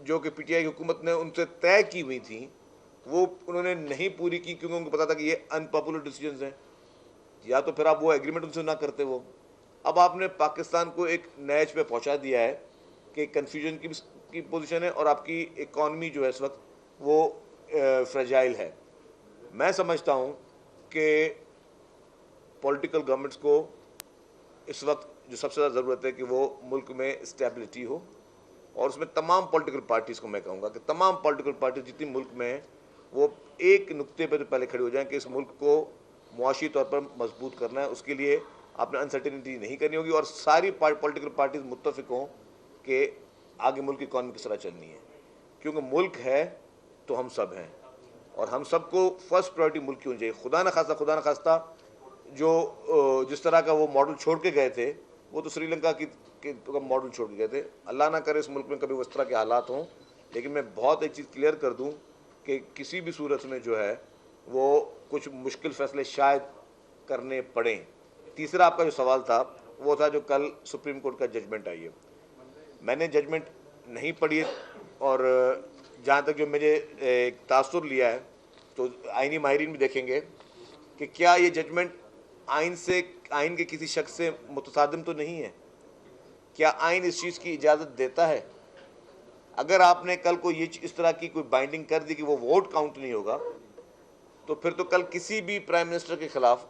जो कि पीटीआई की हुकूमत ने उनसे तय की हुई थी वो उन्होंने नहीं पूरी की, क्योंकि उनको पता था कि ये अनपॉपुलर डिसीजंस हैं। या तो फिर आप वो एग्रीमेंट उनसे ना करते, वो अब आपने पाकिस्तान को एक नैज पे पहुंचा दिया है कि कन्फ्यूजन की पोजीशन है और आपकी इकॉनमी जो है इस वक्त वो फ्रेजाइल है। मैं समझता हूं कि पॉलिटिकल गवर्नमेंट्स को इस वक्त जो सबसे ज़्यादा ज़रूरत है कि वो मुल्क में स्टेबिलिटी हो, और उसमें तमाम पॉलिटिकल पार्टीज़ को मैं कहूँगा कि तमाम पॉलिटिकल पार्टी जितनी मुल्क में हैं वो एक नुक्ते पर तो पहले खड़े हो जाएं कि इस मुल्क को मुआशी तौर पर मजबूत करना है। उसके लिए आपने अनसर्टेनिटी नहीं करनी होगी और सारी पॉलिटिकल पार्टीज मुत्तफिक हों कि आगे मुल्क की इकॉनमी किस तरह चलनी है, क्योंकि मुल्क है तो हम सब हैं और हम सबको फर्स्ट प्रायोरिटी मुल्क की होनी चाहिए। खुदा न खास्ता जो जिस तरह का वो मॉडल छोड़ के गए थे वो तो श्रीलंका के मॉडल छोड़ के गए थे। अल्लाह ना करे इस मुल्क में कभी उस तरह के हालात हों, लेकिन मैं बहुत एक चीज़ क्लियर कर दूं कि किसी भी सूरत में जो है वो कुछ मुश्किल फैसले शायद करने पड़ें। तीसरा आपका जो सवाल था वो था जो कल सुप्रीम कोर्ट का जजमेंट आई है। मैंने जजमेंट नहीं पढ़ी और जहाँ तक जो मुझे एक तासुर लिया है तो आइनी माहिरीन भी देखेंगे कि क्या ये जजमेंट आइन के किसी शख्स से मुतसादिम तो नहीं है, क्या आइन इस चीज़ की इजाज़त देता है। अगर आपने कल को ये इस तरह की कोई बाइंडिंग कर दी कि वो वोट काउंट नहीं होगा तो फिर तो कल किसी भी प्राइम मिनिस्टर के खिलाफ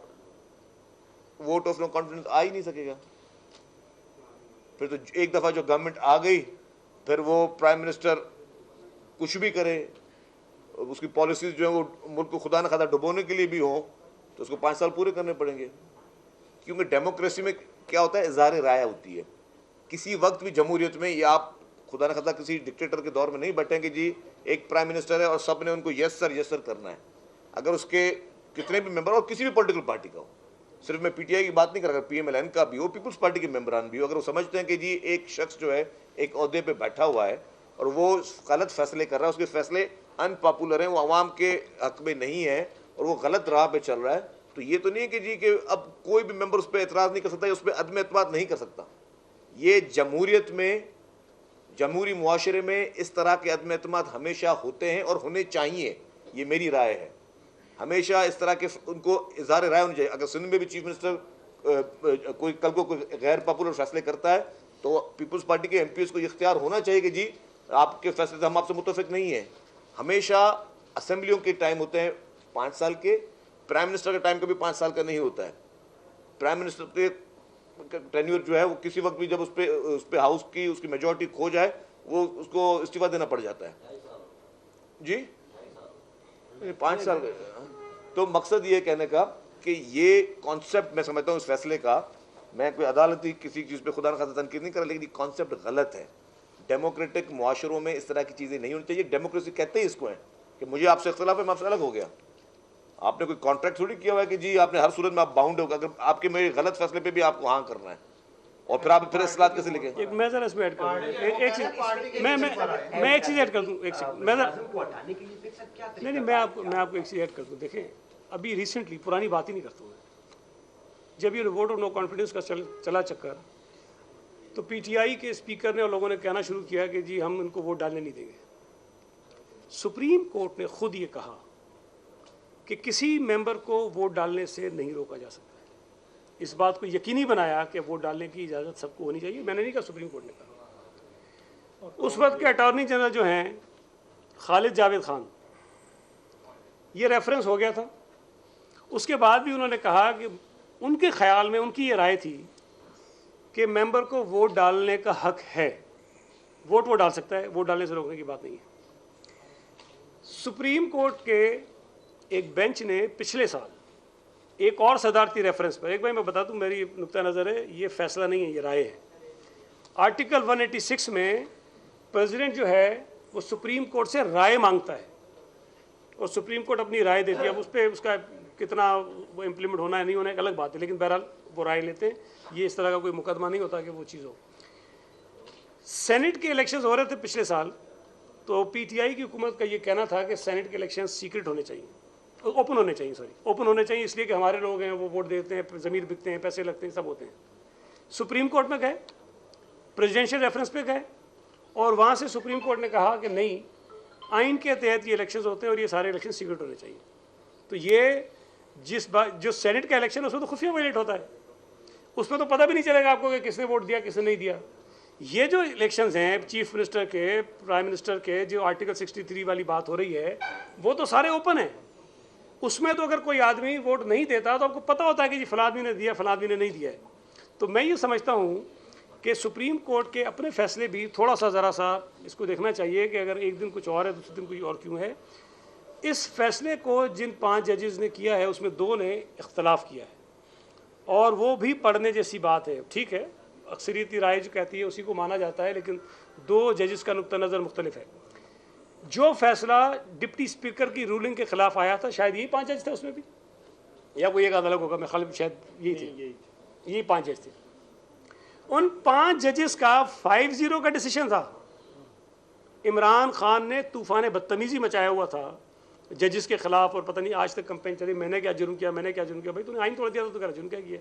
वोट ऑफ नो कॉन्फिडेंस आ ही नहीं सकेगा। फिर तो एक दफ़ा जो गवर्नमेंट आ गई फिर वो प्राइम मिनिस्टर कुछ भी करे, उसकी पॉलिसीज जो है वो मुल्क को खुदा न खादा डुबोने के लिए भी हो तो उसको 5 साल पूरे करने पड़ेंगे। क्योंकि डेमोक्रेसी में क्या होता है, इज़हार राय होती है। किसी वक्त भी जमहूरियत में या आप खुदा न खादा किसी डिक्टेटर के दौर में नहीं बैठेंगे जी एक प्राइम मिनिस्टर है और सब ने उनको यस सर करना है। अगर उसके कितने भी मेंबर और किसी भी पॉलिटिकल पार्टी का हो, सिर्फ मैं पीटीआई की बात नहीं कर रहा, पीएमएलएन का भी हो, पीपल्स पार्टी के मेंबरान भी हो, अगर वो समझते हैं कि जी एक शख्स जो है एक ओहदे पे बैठा हुआ है और वो गलत फैसले कर रहा है, उसके फैसले अनपॉपुलर हैं, वो आवाम के हक में नहीं है और वो गलत राह पे चल रहा है, तो ये तो नहीं है कि जी कि अब कोई भी मेंबर उस पर एतराज़ नहीं कर सकता या उस पर अदम एतमाद नहीं कर सकता। ये जमहूरियत में, जमहूरी मुआशरे में इस तरह के अदम एतमाद हमेशा होते हैं और होने चाहिए, ये मेरी राय है। हमेशा इस तरह के उनको इज़हार राय होनी चाहिए। अगर सिंध में भी चीफ मिनिस्टर कोई कल को कोई गैर पॉपुलर फैसले करता है तो पीपल्स पार्टी के एमपीज़ को इख्तियार होना चाहिए कि जी आपके फैसले से हम आपसे मुतफिक नहीं है। हमेशा असेंबलियों के टाइम होते हैं 5 साल के, प्राइम मिनिस्टर का टाइम कभी 5 साल का नहीं होता है। प्राइम मिनिस्टर के टेन्योर जो है वो किसी वक्त भी जब उस पर हाउस की उसकी मेजॉरिटी खो जाए वो उसको इस्तीफा देना पड़ जाता है जी 5 साल। तो मकसद ये कहने का कि ये कॉन्सेप्ट मैं समझता हूँ इस फैसले का, मैं कोई अदालती किसी चीज़ पे खुदा न खास्ता तनकीद नहीं कर रहा, लेकिन ये कॉन्सेप्ट गलत है। डेमोक्रेटिक मुआशरों में इस तरह की चीज़ें नहीं होनी चाहिए। डेमोक्रेसी कहते ही इसको है कि मुझे आपसे इख्तिलाफ है, मैं आपसे अलग हो गया। आपने कोई कॉन्ट्रैक्ट थोड़ी किया हुआ है कि जी आपने हर सूरत में आप बाउंड होगा, अगर आपके मेरे गलत फैसले पे भी आपको हाँ करना है और फिर आप फिर इस्लाह कैसे लेके। एक मैं जरा इसमें ऐड कर दूं, एक चीज मैं एक चीज़ ऐड कर दूं, एक सेकंड मैं नहीं मैं आपको एक चीज़ ऐड कर दूं। देखें अभी रिसेंटली पुरानी बात ही नहीं करता हूँ मैं, जब ये वोट ऑफ नो कॉन्फिडेंस का चला चक्कर तो पीटीआई के स्पीकर ने और लोगों ने कहना शुरू किया कि जी हम इनको वोट डालने नहीं देंगे। सुप्रीम कोर्ट ने खुद ये कहा कि किसी मेंबर को वोट डालने से नहीं रोका जा सकता। इस बात को यकीनी बनाया कि वोट डालने की इजाज़त सबको होनी चाहिए। मैंने नहीं कहा, सुप्रीम कोर्ट ने कहा। उस वक्त के अटॉर्नी जनरल जो हैं खालिद जावेद खान, ये रेफरेंस हो गया था। उसके बाद भी उन्होंने कहा कि उनके ख्याल में उनकी ये राय थी कि मेंबर को वोट डालने का हक है, वोट वो डाल सकता है, वोट डालने से रोकने की बात नहीं है। सुप्रीम कोर्ट के एक बेंच ने पिछले साल एक और सदारती रेफरेंस पर, एक भाई मैं बता दूं मेरी नुक्ता नज़र है, ये फैसला नहीं है, ये राय है। आर्टिकल 186 में प्रेसिडेंट जो है वो सुप्रीम कोर्ट से राय मांगता है और सुप्रीम कोर्ट अपनी राय देती है। अब उस पर उसका कितना वो इम्प्लीमेंट होना है नहीं होना है एक अलग बात है, लेकिन बहरहाल वो राय लेते हैं। ये इस तरह का कोई मुकदमा नहीं होता कि वो चीज़ हो। सेनेट के इलेक्शंस हो रहे थे पिछले साल, तो पीटीआई की हुकूमत का ये कहना था कि सेनेट के इलेक्शन सीक्रेट होने चाहिए, ओपन होने चाहिए, ओपन होने चाहिए, इसलिए कि हमारे लोग हैं वो वोट देते हैं, ज़मीर बिकते हैं, पैसे लगते हैं, सब होते हैं। सुप्रीम कोर्ट में गए, प्रेसिडेंशियल रेफरेंस पे गए और वहाँ से सुप्रीम कोर्ट ने कहा कि नहीं, आइन के तहत ये इलेक्शंस होते हैं और ये सारे इलेक्शन सीक्रेट होने चाहिए। तो ये जो सेनेट का इलेक्शन है उसमें तो खुफिया वायलेट होता है उसमें तो पता भी नहीं चलेगा आपको कि किसने वोट दिया किसने नहीं दिया। ये जो इलेक्शंस हैं चीफ मिनिस्टर के, प्राइम मिनिस्टर के, जो आर्टिकल 63 वाली बात हो रही है, वो तो सारे ओपन हैं। उसमें तो अगर कोई आदमी वोट नहीं देता तो आपको पता होता है कि जी फलां आदमी ने दिया, फलां आदमी ने नहीं दिया है। तो मैं ये समझता हूँ कि सुप्रीम कोर्ट के अपने फैसले भी थोड़ा सा ज़रा सा इसको देखना चाहिए कि अगर एक दिन कुछ और है दूसरे दिन कुछ और क्यों है। इस फैसले को जिन 5 जजेस ने किया है उसमें 2 ने इख्तलाफ किया है, और वो भी पढ़ने जैसी बात है। ठीक है, अक्सरियती राय जो कहती है उसी को माना जाता है, लेकिन 2 जजेस का नुक्ता नज़र मुख्तलिफ है। जो फैसला डिप्टी स्पीकर की रूलिंग के खिलाफ आया था, शायद यही 5 जज थे उसमें भी, या कोई एक आध अलग होगा, मैं खाली शायद यही थे, यही 5 जज थे। उन 5 जजेस का 5-0 का डिसीजन था। इमरान खान ने तूफान बदतमीज़ी मचाया हुआ था जजेस के खिलाफ, और पता नहीं आज तक कंपेन चली मैंने क्या जुर्म किया, मैंने क्या जुर्म किया। भाई तूने आइन तोड़ दिया तो क्या जुर्म क्या किया?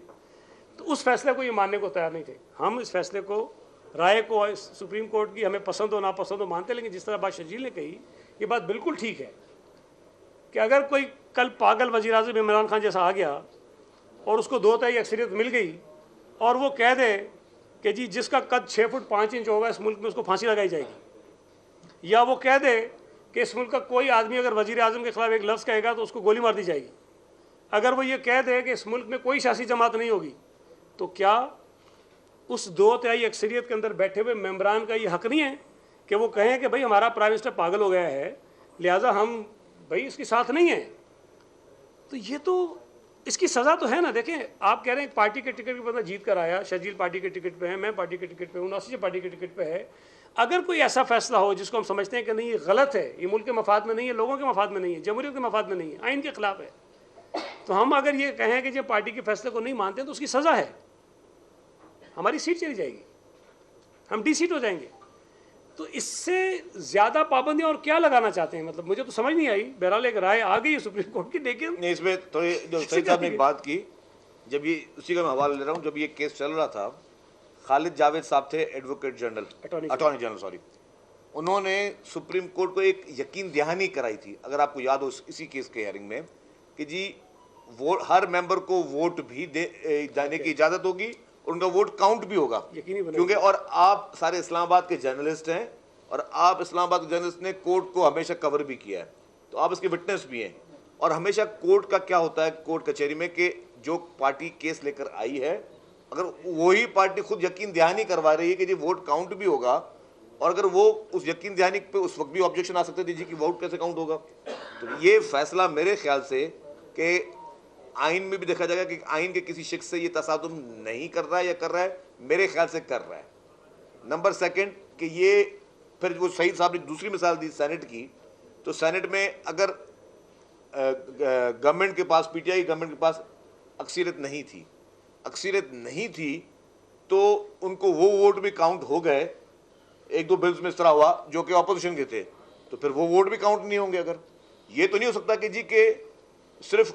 तो उस फैसले को ये मानने को तैयार नहीं थे। हम इस फैसले को, राय को सुप्रीम कोर्ट की, हमें पसंद हो नापसंद हो मानते, लेकिन जिस तरह बात शजील ने कही ये बात बिल्कुल ठीक है कि अगर कोई कल पागल वज़ीर-ए-आज़म इमरान खान जैसा आ गया और उसको 2 तिहाई अक्सरियत मिल गई और वो कह दे कि जी जिसका कद 6 फुट 5 इंच होगा इस मुल्क में उसको फांसी लगाई जाएगी, या वो कह दे कि इस मुल्क का कोई आदमी अगर वज़ीर-ए-आज़म के खिलाफ एक लफ्ज़ कहेगा तो उसको गोली मार दी जाएगी, अगर वो ये कह दे कि इस मुल्क में कोई सियासी जमात नहीं होगी, तो क्या उस 2 तिहाई अक्सरियत के अंदर बैठे हुए मेंबरान का ये हक नहीं है कि वो कहें कि भाई हमारा प्राइम मिनिस्टर पागल हो गया है, लिहाजा हम भाई इसके साथ नहीं हैं? तो ये तो इसकी सज़ा तो है ना। देखें, आप कह रहे हैं पार्टी के टिकट पर बंदा जीत कर आया, शजील पार्टी के टिकट पे है, मैं पार्टी के टिकट पे हूँ, नासिर पार्टी के टिकट पे है। अगर कोई ऐसा फैसला हो जिसको हम समझते हैं कि नहीं ये गलत है, ये मुल्क के मफाद में नहीं है, लोगों के मफाद में नहीं है, जमहूरियत के मफाद में नहीं है, आइन के खिलाफ है, तो हम अगर ये कहें कि जब पार्टी के फैसले को नहीं मानते तो उसकी सज़ा है, हमारी सीट चली जाएगी, हम डी-सीट हो जाएंगे। तो इससे ज़्यादा पाबंदियाँ और क्या लगाना चाहते हैं? मतलब मुझे तो समझ नहीं आई। बहरहाल एक राय आ गई है सुप्रीम कोर्ट की, लेकिन नहीं, इसमें थोड़ी जो सईद साहब ने एक बात की, जब ये उसी का मैं हवाला ले रहा हूँ, जब ये केस चल रहा था, खालिद जावेद साहब थे advocate general, attorney general sorry, उन्होंने सुप्रीम कोर्ट को एक यकीन दहानी कराई थी, अगर आपको याद हो इसी केस के हियरिंग में, कि जी वोट हर मेंबर को वोट भी देने की इजाज़त होगी, उनका वोट काउंट भी होगा, क्योंकि और आप सारे इस्लामाबाद के जर्नलिस्ट हैं और आप इस्लामाबाद के जर्नलिस्ट ने कोर्ट को हमेशा कवर भी किया है, तो आप इसके विटनेस भी हैं। और हमेशा कोर्ट का क्या होता है कोर्ट कचहरी में कि जो पार्टी केस लेकर आई है, अगर वही पार्टी खुद यकीन दहानी करवा रही है कि जी वोट काउंट भी होगा, और अगर वो उस यकीन दहानी पे उस वक्त भी ऑब्जेक्शन आ सकते थे जी कि वोट कैसे काउंट होगा। तो ये फैसला मेरे ख्याल से कि आइन में भी देखा जाएगा कि आइन के किसी शख्स से ये तसादुम नहीं कर रहा है या कर रहा है, मेरे ख्याल से कर रहा है। नंबर 2 कि ये फिर वो सईद साहब ने दूसरी मिसाल दी सेनेट की, तो सेनेट में अगर गवर्नमेंट के पास, पीटीआई गवर्नमेंट के पास अक्सरियत नहीं थी तो उनको वो वोट भी काउंट हो गए। 1-2 बिल्स में इस तरह हुआ जो कि अपोजिशन के थे, तो फिर वो वोट भी काउंट नहीं होंगे। अगर ये तो नहीं हो सकता कि जी के सिर्फ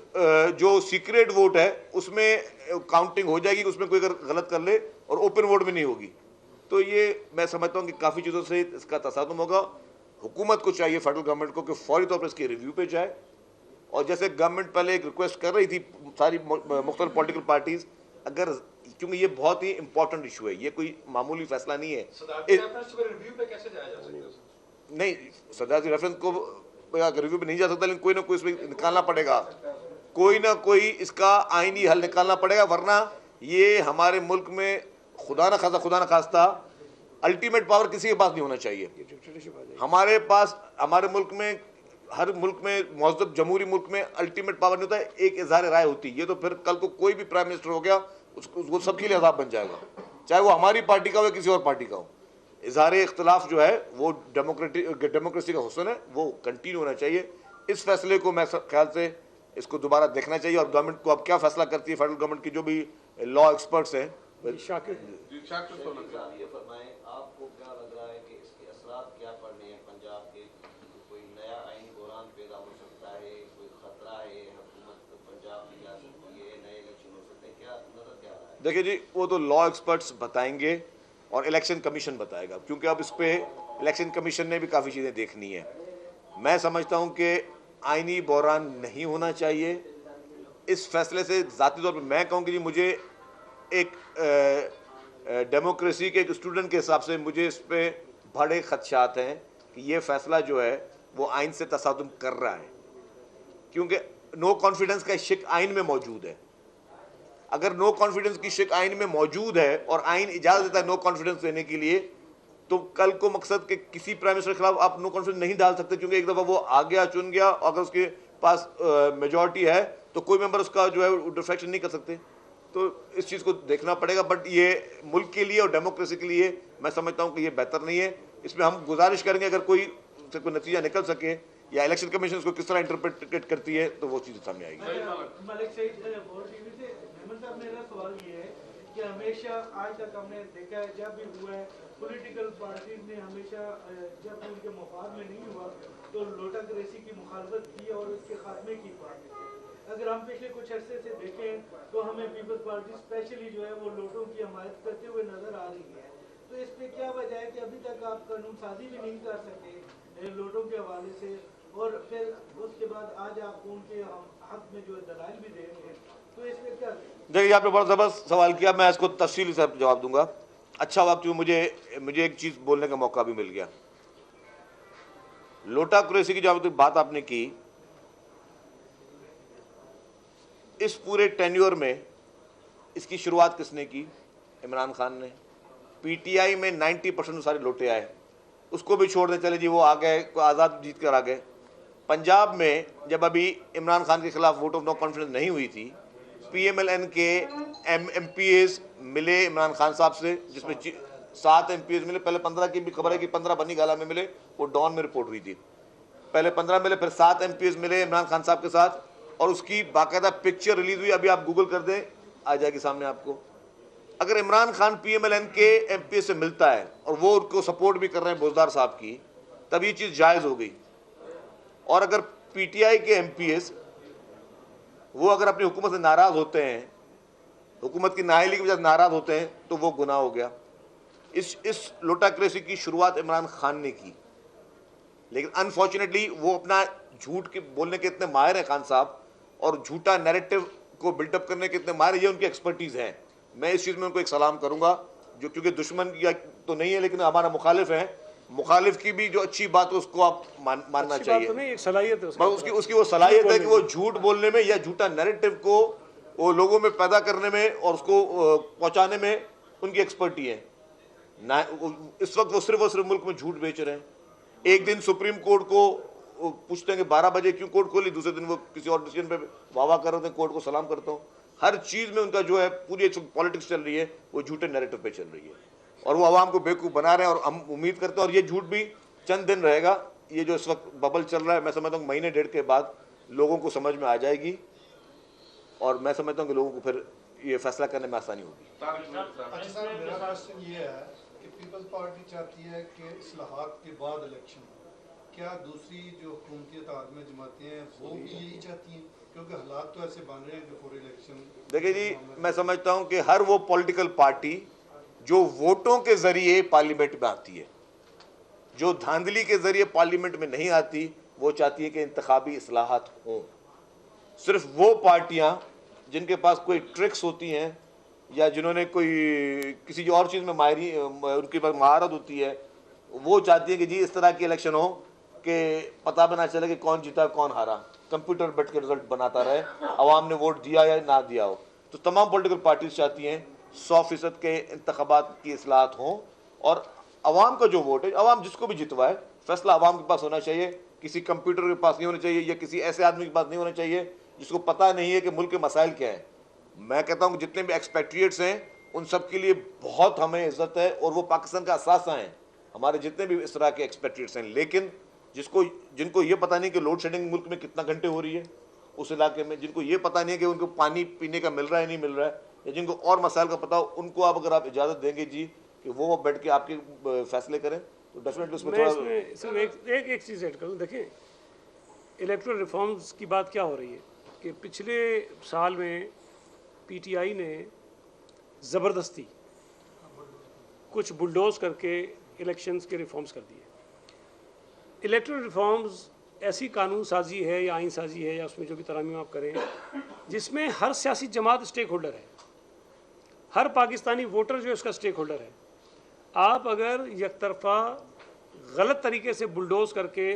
जो सीक्रेट वोट है उसमें काउंटिंग हो जाएगी, उसमें कोई अगर गलत कर ले, और ओपन वोट में नहीं होगी। तो ये मैं समझता हूँ कि काफ़ी चीज़ों से इसका तसादुम होगा। हुकूमत को चाहिए, फेडरल गवर्नमेंट को, कि फौरी तौर पर इसके रिव्यू पे जाए, और जैसे गवर्नमेंट पहले एक रिक्वेस्ट कर रही थी सारी मुख्तलिफ पॉलिटिकल पार्टीज, अगर क्योंकि ये बहुत ही इंपॉर्टेंट इशू है, ये कोई मामूली फैसला नहीं है। नहीं, सदारती रेफरेंस को रिव्यू पे नहीं जा सकता, लेकिन कोई ना कोई इसमें निकालना पड़ेगा, कोई ना कोई इसका आईनी हल निकालना पड़ेगा, वरना ये हमारे मुल्क में खुदा न खास्ता अल्टीमेट पावर किसी के पास नहीं होना चाहिए। हमारे पास, हमारे मुल्क में, हर मुल्क में, मुअज़्ज़ब जमहूरी मुल्क में अल्टीमेट पावर नहीं होता है, एक इज़हार राय होती है। ये तो फिर कल को कोई भी प्राइम मिनिस्टर हो गया उसको सबके लिए अज़ाब बन जाएगा, चाहे वो हमारी पार्टी का हो या किसी और पार्टी का हो। इज़हार इख्तलाफ जो है वो डेमोक्रेसी का हुस्न है, वो कंटिन्यू होना चाहिए। इस फैसले को मैं ख्याल से इसको दोबारा देखना चाहिए, और गवर्नमेंट को अब क्या फैसला करती है, फेडरल गवर्नमेंट की जो भी लॉ एक्सपर्ट्स हैं। आपको क्या लग रहा है कि इसके असरात क्या पड़ने हैं पंजाब के? कोई नया आईनी बहरान पैदा हो सकता है, कोई खतरा है, हुकूमत पंजाब में जा सकती है, नए इलेक्शन हो सकते हैं, क्या नजर क्या आ रहा है? देखिए जी, वो तो लॉ एक्सपर्ट्स बताएंगे और इलेक्शन कमीशन बताएगा, क्योंकि अब इस पर इलेक्शन कमीशन ने भी काफ़ी चीज़ें देखनी है। मैं समझता हूँ कि आईनी बहरान नहीं होना चाहिए। इस फैसले से ज़ाती तौर पर मैं कहूँ कि जी मुझे एक डेमोक्रेसी के एक स्टूडेंट के हिसाब से मुझे इस पे बड़े खदशात हैं कि ये फैसला जो है वो आइन से तसादुम कर रहा है, क्योंकि नो कॉन्फिडेंस का शिक आइन में मौजूद है। अगर नो कॉन्फिडेंस की शिक आइन में मौजूद है और आइन इजाज़त देता है नो कॉन्फिडेंस देने के लिए, तो कल को मकसद के किसी प्राइम मिनिस्टर के खिलाफ आप नो कॉन्फिडेंस नहीं डाल सकते, क्योंकि एक दफ़ा वो आ गया, चुन गया, अगर उसके पास मेजॉरिटी है तो कोई मेंबर उसका जो है डिफेक्शन नहीं कर सकते। तो इस चीज़ को देखना पड़ेगा, बट ये मुल्क के लिए और डेमोक्रेसी के लिए मैं समझता हूँ कि ये बेहतर नहीं है। इसमें हम गुजारिश करेंगे अगर कोई नतीजा निकल सके या इलेक्शन कमीशन इसको किस तरह इंटरप्रेट करती है तो वो चीज़ सामने आएगी। मेरा सवाल ये है कि हमेशा आज तक हमने देखा है जब भी हुआ है पॉलिटिकल पार्टी ने हमेशा जब उनके मफाद में नहीं हुआ तो लोटाक्रेसी की मुखालफत की और उसके खात्मे की बात की। अगर हम पिछले कुछ अरसे से देखें तो हमें पीपल्स पार्टी स्पेशली जो है वो लोटों की हमायत करते हुए नजर आ रही है। तो इस पे क्या वजह है कि अभी तक आप कानून साजी भी नहीं कर सके लोटों के हवाले से, और फिर उसके बाद आज आप उनके हक में जो दलाइल भी दे रहे हैं, तो इस पे क्या? देखिए, आपने बड़ा ज़बरदस्त सवाल किया, मैं इसको तफसीली से जवाब दूंगा। अच्छा वक्त मुझे एक चीज़ बोलने का मौका भी मिल गया। लोटाक्रेसी की जो बात आपने की, इस पूरे टेन्योर में इसकी शुरुआत किसने की? इमरान खान ने। पीटीआई में 90% सारे लोटे आए, उसको भी छोड़ दें, चले जी वो आ गए, आज़ाद जीत कर आ गए। पंजाब में जब अभी इमरान खान के खिलाफ वोट ऑफ नो कॉन्फिडेंस नहीं हुई थी, PMLN के MPs मिले इमरान खान साहब से, जिसमें 7 MPs मिले। पहले 15 की भी खबर है कि 15 बनी गाला में मिले, वो डॉन में रिपोर्ट हुई थी। पहले 15 मिले, फिर 7 MPs मिले इमरान खान साहब के साथ, और उसकी बाकायदा पिक्चर रिलीज हुई। अभी आप गूगल कर दें, आ जाएगी सामने आपको। अगर इमरान खान PMLN के MP से मिलता है और वो उनको सपोर्ट भी कर रहे हैं बोजदार साहब की, तब ये चीज़ जायज़ हो गई। और अगर PTI के MPs वो अगर अपनी हुकूमत से नाराज़ होते हैं, हुकूमत की नाअहली की वजह से नाराज़ होते हैं, तो वो गुनाह हो गया। इस लोटाक्रेसी की शुरुआत इमरान खान ने की, लेकिन अनफॉर्चुनेटली वो अपना झूठ के बोलने के इतने माहिर हैं खान साहब, और झूठा नैरेटिव को बिल्डअप करने के इतने माहिर, ये उनकी एक्सपर्टीज़ हैं। मैं इस चीज़ में उनको एक सलाम करूँगा, जो क्योंकि दुश्मन या तो नहीं है, लेकिन हमारा मुखालिफ है, मुखालिफ की भी जो अच्छी बात है उसको आप मानना चाहिए। तो नहीं, एक सलाहियत है उसकी वो सलाहियत है कि वो झूठ बोलने में या झूठा नैरेटिव को वो लोगों में पैदा करने में और उसको पहुंचाने में उनकी एक्सपर्टी है ना। इस वक्त वो सिर्फ मुल्क में झूठ बेच रहे हैं। एक दिन सुप्रीम कोर्ट को पूछते हैं कि 12 बजे क्यों कोर्ट खोली, दूसरे दिन वो किसी और डिसीजन पे वाह कर रहे थे, कोर्ट को सलाम करता हूँ। हर चीज़ में उनका जो है पूरी पॉलिटिक्स चल रही है, वो झूठे नैरेटिव पे चल रही है, और वो आवाम को बेवकूफ़ बना रहे हैं। और हम उम्मीद करते हैं, और ये झूठ भी चंद दिन रहेगा, ये जो इस वक्त बबल चल रहा है, मैं समझता हूँ महीने डेढ़ के बाद लोगों को समझ में आ जाएगी, और मैं समझता हूँ कि लोगों को फिर ये फैसला करने में आसानी होगी। अच्छा सर, मेरा क्वेश्चन ये है कि पीपल्स पार्टी चाहती है कि इस्लाहात के बाद इलेक्शन, क्या दूसरी जो हुकूमती तादमे जमातें हैं वो भी यही चाहती हैं? क्योंकि हालात तो ऐसे बन रहे हैं बिफोर इलेक्शन। देखिए जी, मैं समझता हूँ कि हर वो पॉलिटिकल पार्टी जो वोटों के जरिए पार्लियामेंट में आती है, जो धांधली के जरिए पार्लियामेंट में नहीं आती, वो चाहती है कि इंतखाबी इस्लाहात हों। सिर्फ वो पार्टियां जिनके पास कोई ट्रिक्स होती हैं या जिन्होंने कोई किसी और चीज़ में माहिरी उनके पास महारत होती है, वो चाहती है कि जी इस तरह की इलेक्शन हो कि पता भी ना चले कि कौन जीता कौन हारा, कंप्यूटर बैठ के रिजल्ट बनाता रहे, अवाम ने वोट दिया या ना दिया हो। तो तमाम पॉलिटिकल पार्टीज चाहती हैं 100% के इंतखाबात की इस्लाहत हों, और अवाम का जो वोट है, अवाम जिसको भी जितवाए, फैसला अवाम के पास होना चाहिए, किसी कंप्यूटर के पास नहीं होना चाहिए या किसी ऐसे आदमी के पास नहीं होना चाहिए जिसको पता नहीं है कि मुल्क के मसाइल क्या है। मैं कहता हूँ कि जितने भी एक्सपेट्रिएट्स हैं उन सब के लिए बहुत हमें इज्जत है, और वो पाकिस्तान का असासा हैं, हमारे जितने भी इस तरह के एक्सपेट्रिएट्स हैं। लेकिन जिनको ये पता नहीं कि लोड शेडिंग मुल्क में कितना घंटे हो रही है उस इलाके में, जिनको ये पता नहीं है कि उनको पानी पीने का मिल रहा है नहीं मिल रहा है, या जिनको और मसाइल का पता हो, उनको आप अगर आप इजाज़त देंगे जी कि वो बैठ के आपके फैसले करें, तो डेफिनेटली उसमें थोड़ा इसमें एक चीज़ ऐड करूँ। देखिए, इलेक्टोरल रिफॉर्म्स की बात क्या हो रही है कि पिछले साल में PTI ने ज़बरदस्ती कुछ बुलडोज करके इलेक्शंस के रिफॉर्म्स कर दिए। इलेक्टोरल रिफॉर्म्स ऐसी कानून साजी है या आइन साजी है या उसमें जो भी तरामीम आप करें, जिसमें हर सियासी जमात स्टेक होल्डर है। हर पाकिस्तानी वोटर जो इसका स्टेक होल्डर है। आप अगर यकतरफा गलत तरीके से बुलडोज करके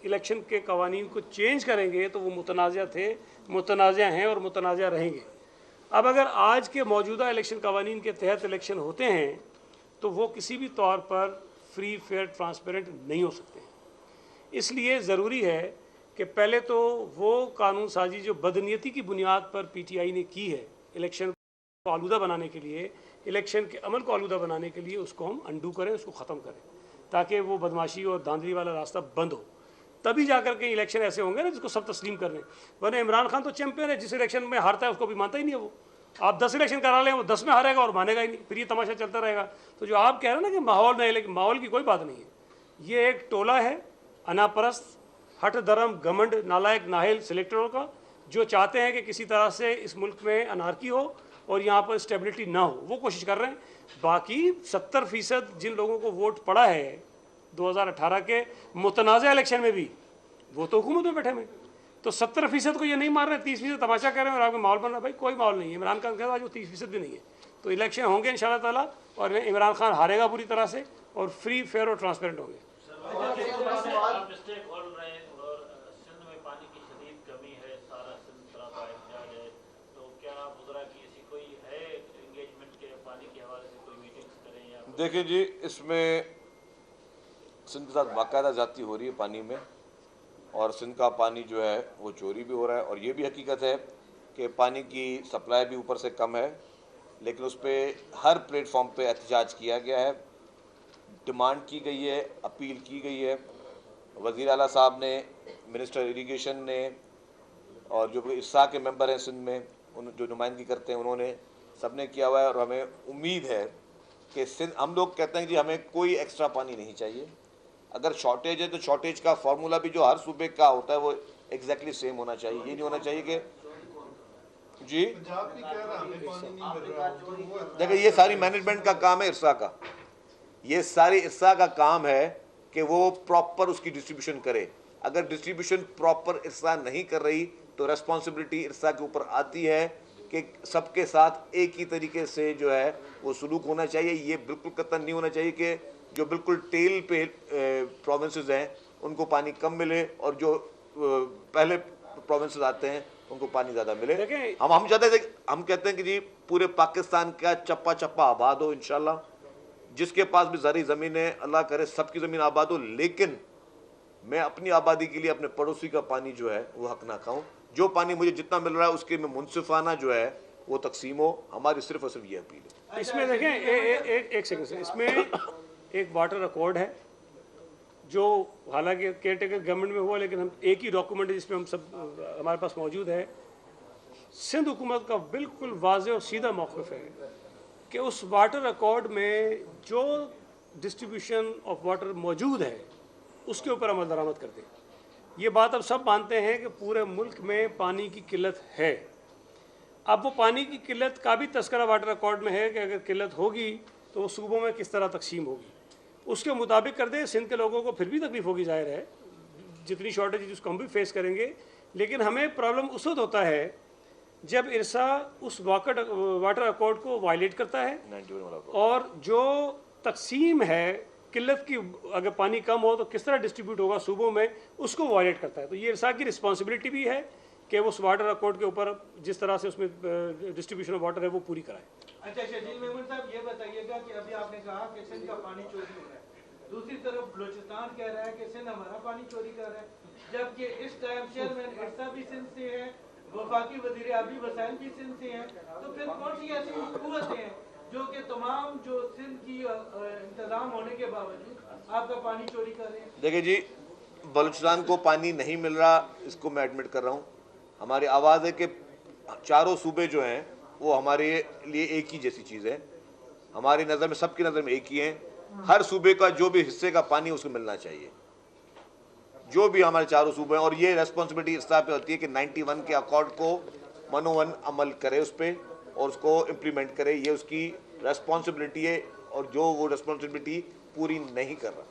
इलेक्शन के कवानीन को चेंज करेंगे तो वो मुतनाज़ा थे, मुतनाज़ा हैं और मुतनाज़ा रहेंगे। अब अगर आज के मौजूदा इलेक्शन कवानीन के तहत इलेक्शन होते हैं तो वो किसी भी तौर पर फ्री, फेयर, ट्रांसपेरेंट नहीं हो सकते। इसलिए ज़रूरी है कि पहले तो वो कानून साजी जो बदनीयती की बुनियाद पर PTI ने की है इलेक्शन को आलूदा बनाने के लिए, इलेक्शन के अमल को आलूदा बनाने के लिए, उसको हम अंडू करें, उसको ख़त्म करें, ताकि वो बदमाशी और धांधली वाला रास्ता बंद हो। तभी जाकर के इलेक्शन ऐसे होंगे ना जिसको सब तस्लीम कर लें। वरना इमरान खान तो चैंपियन है, जिस इलेक्शन में हारता है उसको भी मानता ही नहीं है वो। आप 10 इलेक्शन करा लें, वो 10 में हारेगा और मानेगा ही नहीं, फिर ये तमाशा चलता रहेगा। तो जो आप कह रहे हैं ना कि माहौल नहीं, लेकिन माहौल की कोई बात नहीं है। ये एक टोला है अनापरस्त, हट धर्म, घमंड, नालायक, नाहिल सिलेक्टरों का, जो चाहते हैं कि किसी तरह से इस मुल्क में अनारकी हो और यहाँ पर स्टेबिलिटी ना हो, वो कोशिश कर रहे हैं। बाकी 70% जिन लोगों को वोट पड़ा है 2018 के मुतनाज़ा इलेक्शन में भी, वो तो हुकूमत में बैठे में। तो 70% को ये नहीं मार रहे, 30% तमाशा कर रहे हैं और आपको माहौल बन रहा है। भाई कोई माहौल नहीं है। इमरान खान के साथ जो 30% भी नहीं है। तो इलेक्शन होंगे इंशाल्लाह ताला और इमरान खान हारेगा पूरी तरह से और फ्री, फेयर और ट्रांसपेरेंट होंगे। देखिए जी, इसमें सिंध के साथ बाकायदा ज़्यादती हो रही है पानी में, और सिंध का पानी जो है वो चोरी भी हो रहा है। और ये भी हकीकत है कि पानी की सप्लाई भी ऊपर से कम है, लेकिन उस पर हर प्लेटफॉर्म पे एहतजाज किया गया है, डिमांड की गई है, अपील की गई है। वज़ीर आला साहब ने, मिनिस्टर इरीगेशन ने और जो इस्सा के मेंबर हैं सिंध में, उन जो नुमाइंदगी करते हैं, उन्होंने सबने किया हुआ है। और हमें उम्मीद है कि सिंध, हम लोग कहते हैं कि हमें कोई एक्स्ट्रा पानी नहीं चाहिए। अगर शॉर्टेज है तो शॉर्टेज का फार्मूला भी जो हर सूबे का होता है वो एग्जैक्टली सेम होना चाहिए। ये नहीं होना चाहिए कि जी देखिए, ये सारी मैनेजमेंट का काम है इरसा का, ये सारी इरसा का काम है कि वो प्रॉपर उसकी डिस्ट्रीब्यूशन करे। अगर डिस्ट्रीब्यूशन प्रॉपर इरसा नहीं कर रही तो रेस्पॉन्सिबिलिटी इरसा के ऊपर आती है कि सबके साथ एक ही तरीके से जो है वो सलूक होना चाहिए। ये बिल्कुल कतई नहीं होना चाहिए कि जो बिल्कुल टेल पे प्रोविंसेस हैं उनको पानी कम मिले और जो पहले प्रोविंसेस आते हैं उनको पानी ज़्यादा मिले। हम चाहते थे, हम कहते हैं कि जी पूरे पाकिस्तान का चप्पा चप्पा आबाद हो इंशाल्लाह। जिसके पास भी ज़री ज़मीन है, अल्लाह करे सबकी ज़मीन आबाद हो, लेकिन मैं अपनी आबादी के लिए अपने पड़ोसी का पानी जो है वो हक ना खाऊं। जो पानी मुझे जितना मिल रहा है उसके में मुनसिफाना जो है वो तकसीम हो। हमारी सिर्फ और सिर्फ ये अपील है। इसमें देखें एक सेकंड से, इसमें एक वाटर अकॉर्ड है जो हालांकि केयर टेकर गवर्नमेंट में हुआ, लेकिन हम एक ही डॉक्यूमेंट है जिसमें हम सब हमारे पास मौजूद है। सिंध हुकूमत का बिल्कुल वाज़ेह और सीधा मौक़िफ़ है कि उस वाटर अकॉर्ड में जो डिस्ट्रीब्यूशन ऑफ वाटर मौजूद है उसके ऊपर अमल दरामद कर दें। ये बात अब सब मानते हैं कि पूरे मुल्क में पानी की किल्लत है। अब वो पानी की किल्लत का भी तस्करा वाटर अकॉर्ड में है कि अगर किल्लत होगी तो वो सूबों में किस तरह तकसीम होगी, उसके मुताबिक कर दे। सिंध के लोगों को फिर भी तकलीफ होगी, जाहिर है, जितनी शॉर्टेज है उसको हम भी फेस करेंगे। लेकिन हमें प्रॉब्लम उस वक्त होता है जब इरसा उस वाटर अकॉर्ड को वायलेट करता है और जो तकसीम है किल्लत की, अगर पानी कम हो तो किस तरह डिस्ट्रीब्यूट होगा सूबों में, उसको वायलेट करता है। तो ये इरसा की रिस्पॉन्सिबिलिटी भी है कि उस वाटर अकॉर्ड के ऊपर जिस तरह से उसमें डिस्ट्रीब्यूशन ऑफ वाटर है वो पूरी कराए। अच्छा शजील मेमन साहब, ये बताइएगा कि अभी आपने कहा कि सिंध का पानी चोरी हो रहा है, दूसरी तरफ बलोचिस्तान कह रहा है कि सिंध हमारा पानी चोरी कर रहा है, जबकि इस टाइम चेयरमैन इरसा भी सिंध से है, वफाकी वजीर आबी वसाइल भी सिंध से हैं। तो फिर कौन सी ऐसी हुकूमतें हैं जो कि तमाम जो सिंध की इंतजाम होने के बावजूद आपका पानी चोरी कर रहे हैं? देखिए जी, बलूचिस्तान को पानी नहीं मिल रहा, इसको मैं एडमिट कर रहा हूँ। हमारी आवाज़ है कि चारों सूबे जो हैं वो हमारे लिए एक ही जैसी चीज़ है। हमारी नज़र में, सबकी नज़र में एक ही हैं। हर सूबे का जो भी हिस्से का पानी उसको मिलना चाहिए, जो भी हमारे चारों सूबे हैं। और ये रेस्पॉन्सिबिलिटी इस तरह पे होती है कि 91 के अकॉर्ड को मनोवन अमल करे उस पर और उसको इम्प्लीमेंट करे, ये उसकी रेस्पॉन्सिबिलिटी है। और जो वो रेस्पॉन्सिबिलिटी पूरी नहीं कर रहा।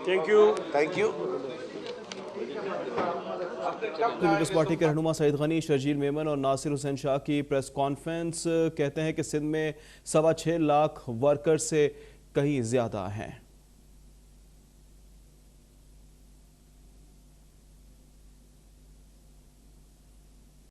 Thank you. Thank you. People's party के रहनुमा सईद गनी, शर्जील मेमन और नासिर हुसैन शाह की प्रेस कॉन्फ्रेंस। कहते हैं कि सिंध में 6.25 लाख वर्कर्स से कहीं ज्यादा हैं।